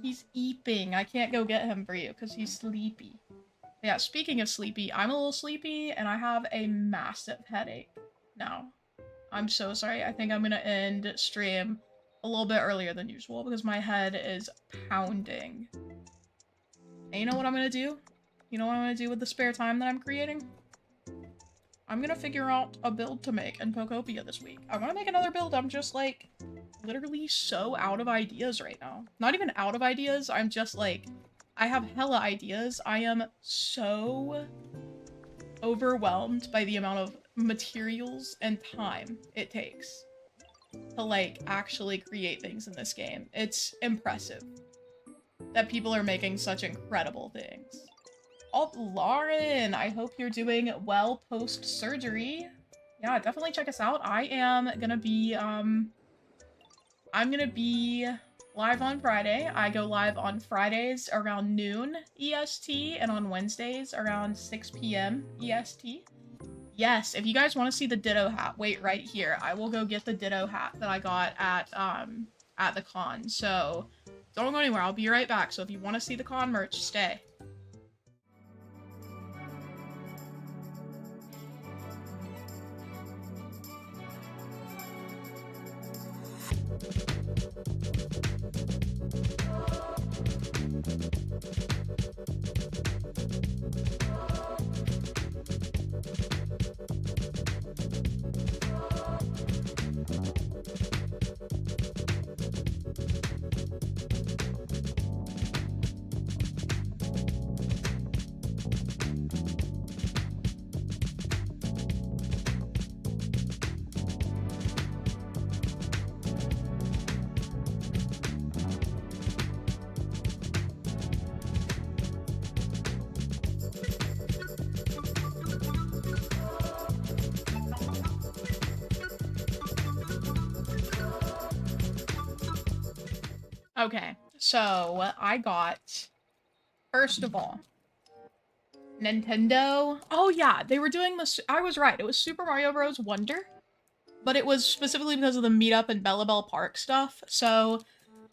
He's eeping. I can't go get him for you, because he's sleepy. Yeah, speaking of sleepy, I'm a little sleepy, and I have a massive headache now. I'm so sorry. I think I'm gonna end stream a little bit earlier than usual, because my head is pounding. And you know what I'm gonna do? You know what I'm gonna do with the spare time that I'm creating? I'm gonna figure out a build to make in Pokopia this week. I wanna make another build. I'm just, like, literally so out of ideas right now. Not even out of ideas, I'm just, like, I have hella ideas. I am so overwhelmed by the amount of materials and time it takes to, like, actually create things in this game. It's impressive that people are making such incredible things. Oh, Lauren, I hope you're doing well post-surgery. Yeah, definitely check us out. I am gonna be, I'm gonna be live on Friday. I go live on Fridays around noon EST, and on Wednesdays around 6 p.m. EST. Yes, if you guys want to see the Ditto hat, wait right here. I will go get the Ditto hat that I got at the con. So, don't go anywhere. I'll be right back. So if you want to see the con merch, stay. Okay, so I got, first of all, Nintendo. Oh yeah, they were doing this. I was right. It was Super Mario Bros. Wonder, but it was specifically because of the meetup and Bellabelle Park stuff. So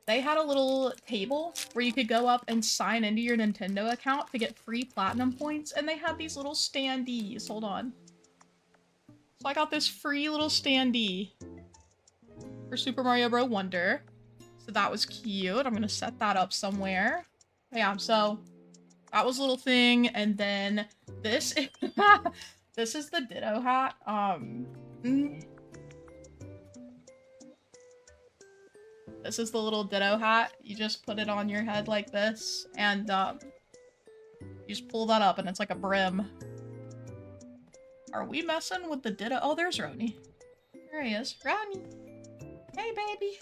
they had a little table where you could go up and sign into your Nintendo account to get free platinum points, and they had these little standees. Hold on. So I got this free little standee for Super Mario Bros. Wonder. So that was cute. I'm gonna set that up somewhere. Yeah, so that was a little thing, and then this this is the Ditto hat. This is the little Ditto hat. You just put it on your head like this, and you just pull that up, and it's like a brim. Are we messing with the Ditto? Oh, there's Roni. There he is. Roni! Hey, baby!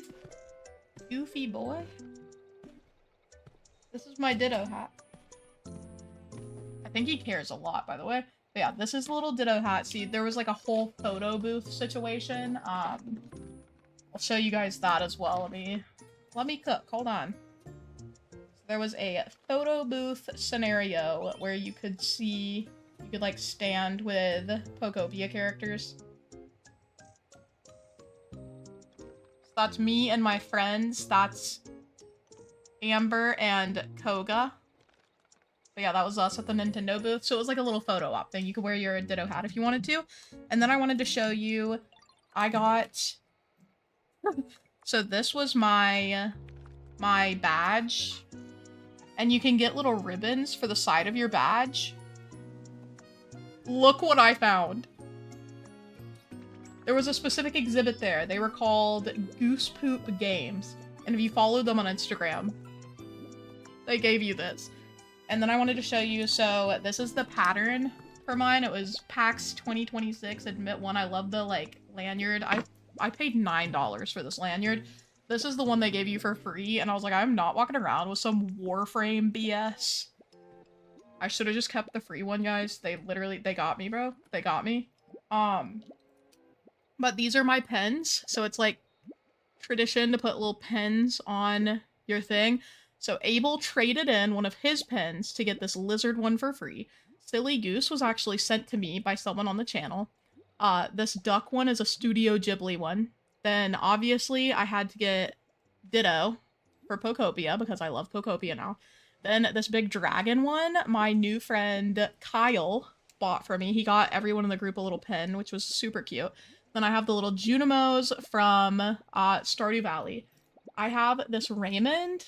Goofy boy. This is my Ditto hat. I think he cares a lot, by the way. But yeah, this is the little Ditto hat. See, there was like a whole photo booth situation. I'll show you guys that as well. Let me cook. Hold on. There was a photo booth scenario where you could like stand with Pokopia characters. So that's me and my friends. That's Amber and Koga. But yeah, that was us at the Nintendo booth. So it was like a little photo op thing. You could wear your Ditto hat if you wanted to. And then I wanted to show you, I got... So this was my badge. And you can get little ribbons for the side of your badge. Look what I found. There was a specific exhibit there. They were called Goose Poop Games. And if you followed them on Instagram, they gave you this. And then I wanted to show you, so this is the pattern for mine. It was PAX 2026, Admit One. I love the, like, lanyard. I paid $9 for this lanyard. This is the one they gave you for free, and I was like, I'm not walking around with some Warframe BS. I should have just kept the free one, guys. They got me, bro. They got me. But these are my pens, so it's like tradition to put little pens on your thing. So Abel traded in one of his pens to get this lizard one for free. Silly Goose was actually sent to me by someone on the channel. This duck one is a Studio Ghibli one. Then, obviously, I had to get Ditto for Pokopia, because I love Pokopia now. Then, this big dragon one, my new friend Kyle bought for me. He got everyone in the group a little pin, which was super cute. Then I have the little Junimos from Stardew Valley. I have this Raymond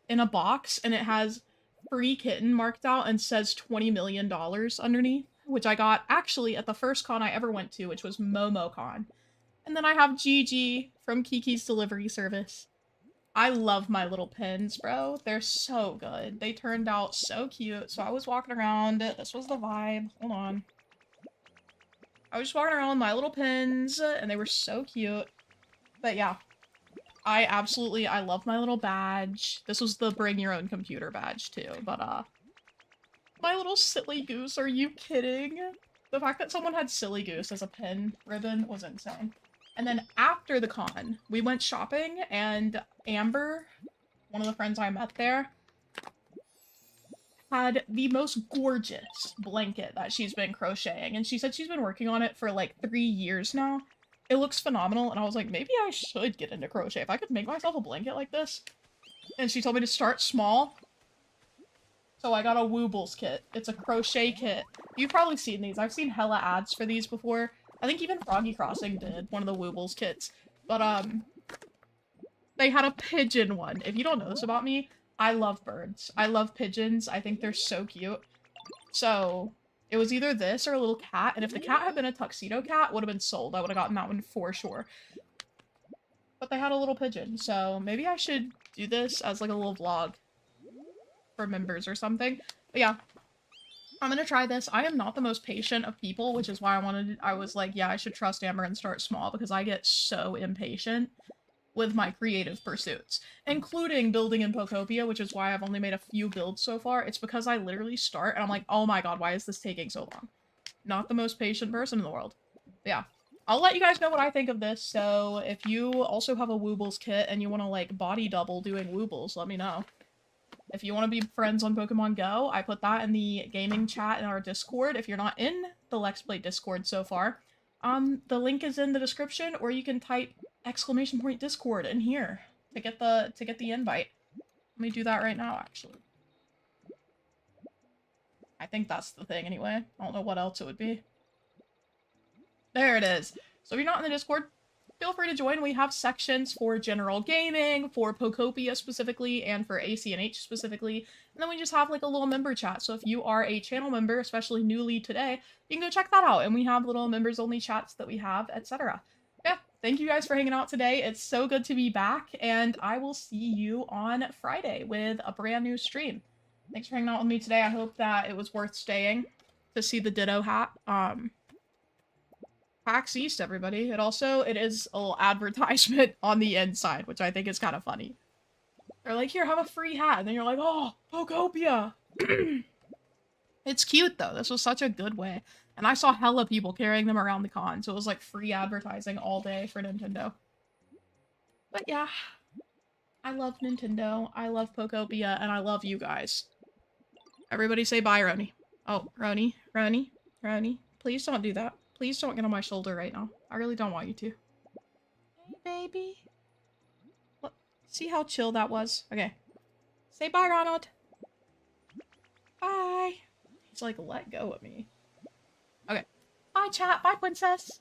in a box, and it has free kitten marked out and says $20 million underneath, which I got actually at the first con I ever went to, which was MomoCon. And then I have Gigi from Kiki's Delivery Service. I love my little pins, bro. They're so good. They turned out so cute. So I was walking around. This was the vibe. Hold on. I was just walking around with my little pins, and they were so cute. But yeah. I love my little badge. This was the bring your own computer badge, too. But, my little Silly Goose, are you kidding? The fact that someone had Silly Goose as a pin ribbon was insane. And then after the con, we went shopping, and Amber, one of the friends I met there, had the most gorgeous blanket that she's been crocheting. And she said she's been working on it for like 3 years now. It looks phenomenal, and I was like, maybe I should get into crochet if I could make myself a blanket like this. And she told me to start small. So I got a Woobles kit. It's a crochet kit. You've probably seen these. I've seen hella ads for these before. I think even Froggy Crossing did one of the Woobles kits. But, they had a pigeon one. If you don't know this about me, I love birds. I love pigeons. I think they're so cute. So, it was either this or a little cat, and if the cat had been a tuxedo cat, it would have been sold. I would have gotten that one for sure. But they had a little pigeon, so maybe I should do this as like a little vlog for members or something. But yeah, I'm gonna try this. I am not the most patient of people, which is why I was like, yeah, I should trust Amber and start small, because I get so impatient with my creative pursuits, including building in Pokopia, which is why I've only made a few builds so far. It's because I literally start and I'm like, oh my god, why is this taking so long? Not the most patient person in the world. But yeah, I'll let you guys know what I think of this, so if you also have a Woobles kit and you want to, like, body double doing Woobles, let me know. If you want to be friends on Pokemon Go, I put that in the gaming chat in our Discord. If you're not in the Let's Play Discord so far, the link is in the description, or you can type !Discord in here to get the invite. Let me do that right now, actually. I think that's the thing anyway. I don't know what else it would be. There it is. So if you're not in the Discord, feel free to join. We have sections for general gaming, for Pokopia specifically, and for ACNH specifically. And then we just have like a little member chat. So if you are a channel member, especially newly today, you can go check that out. And we have little members only chats that we have, etc. Yeah, thank you guys for hanging out today. It's so good to be back, and I will see you on Friday with a brand new stream. Thanks for hanging out with me today. I hope that it was worth staying to see the Ditto hat. PAX East, everybody. It is a little advertisement on the inside, which I think is kind of funny. They're like, here, have a free hat, and then you're like, oh, Pokopia! It's cute though. This was such a good way. And I saw hella people carrying them around the con, so it was like free advertising all day for Nintendo. But yeah, I love Nintendo, I love Pokopia, and I love you guys. Everybody say bye, Roni. Oh, Roni, Roni, Roni. Please don't do that. Please don't get on my shoulder right now. I really don't want you to. Hey, baby. Look, see how chill that was? Okay. Say bye, Ronald. Bye. He's like, let go of me. Okay. Bye, chat. Bye, princess.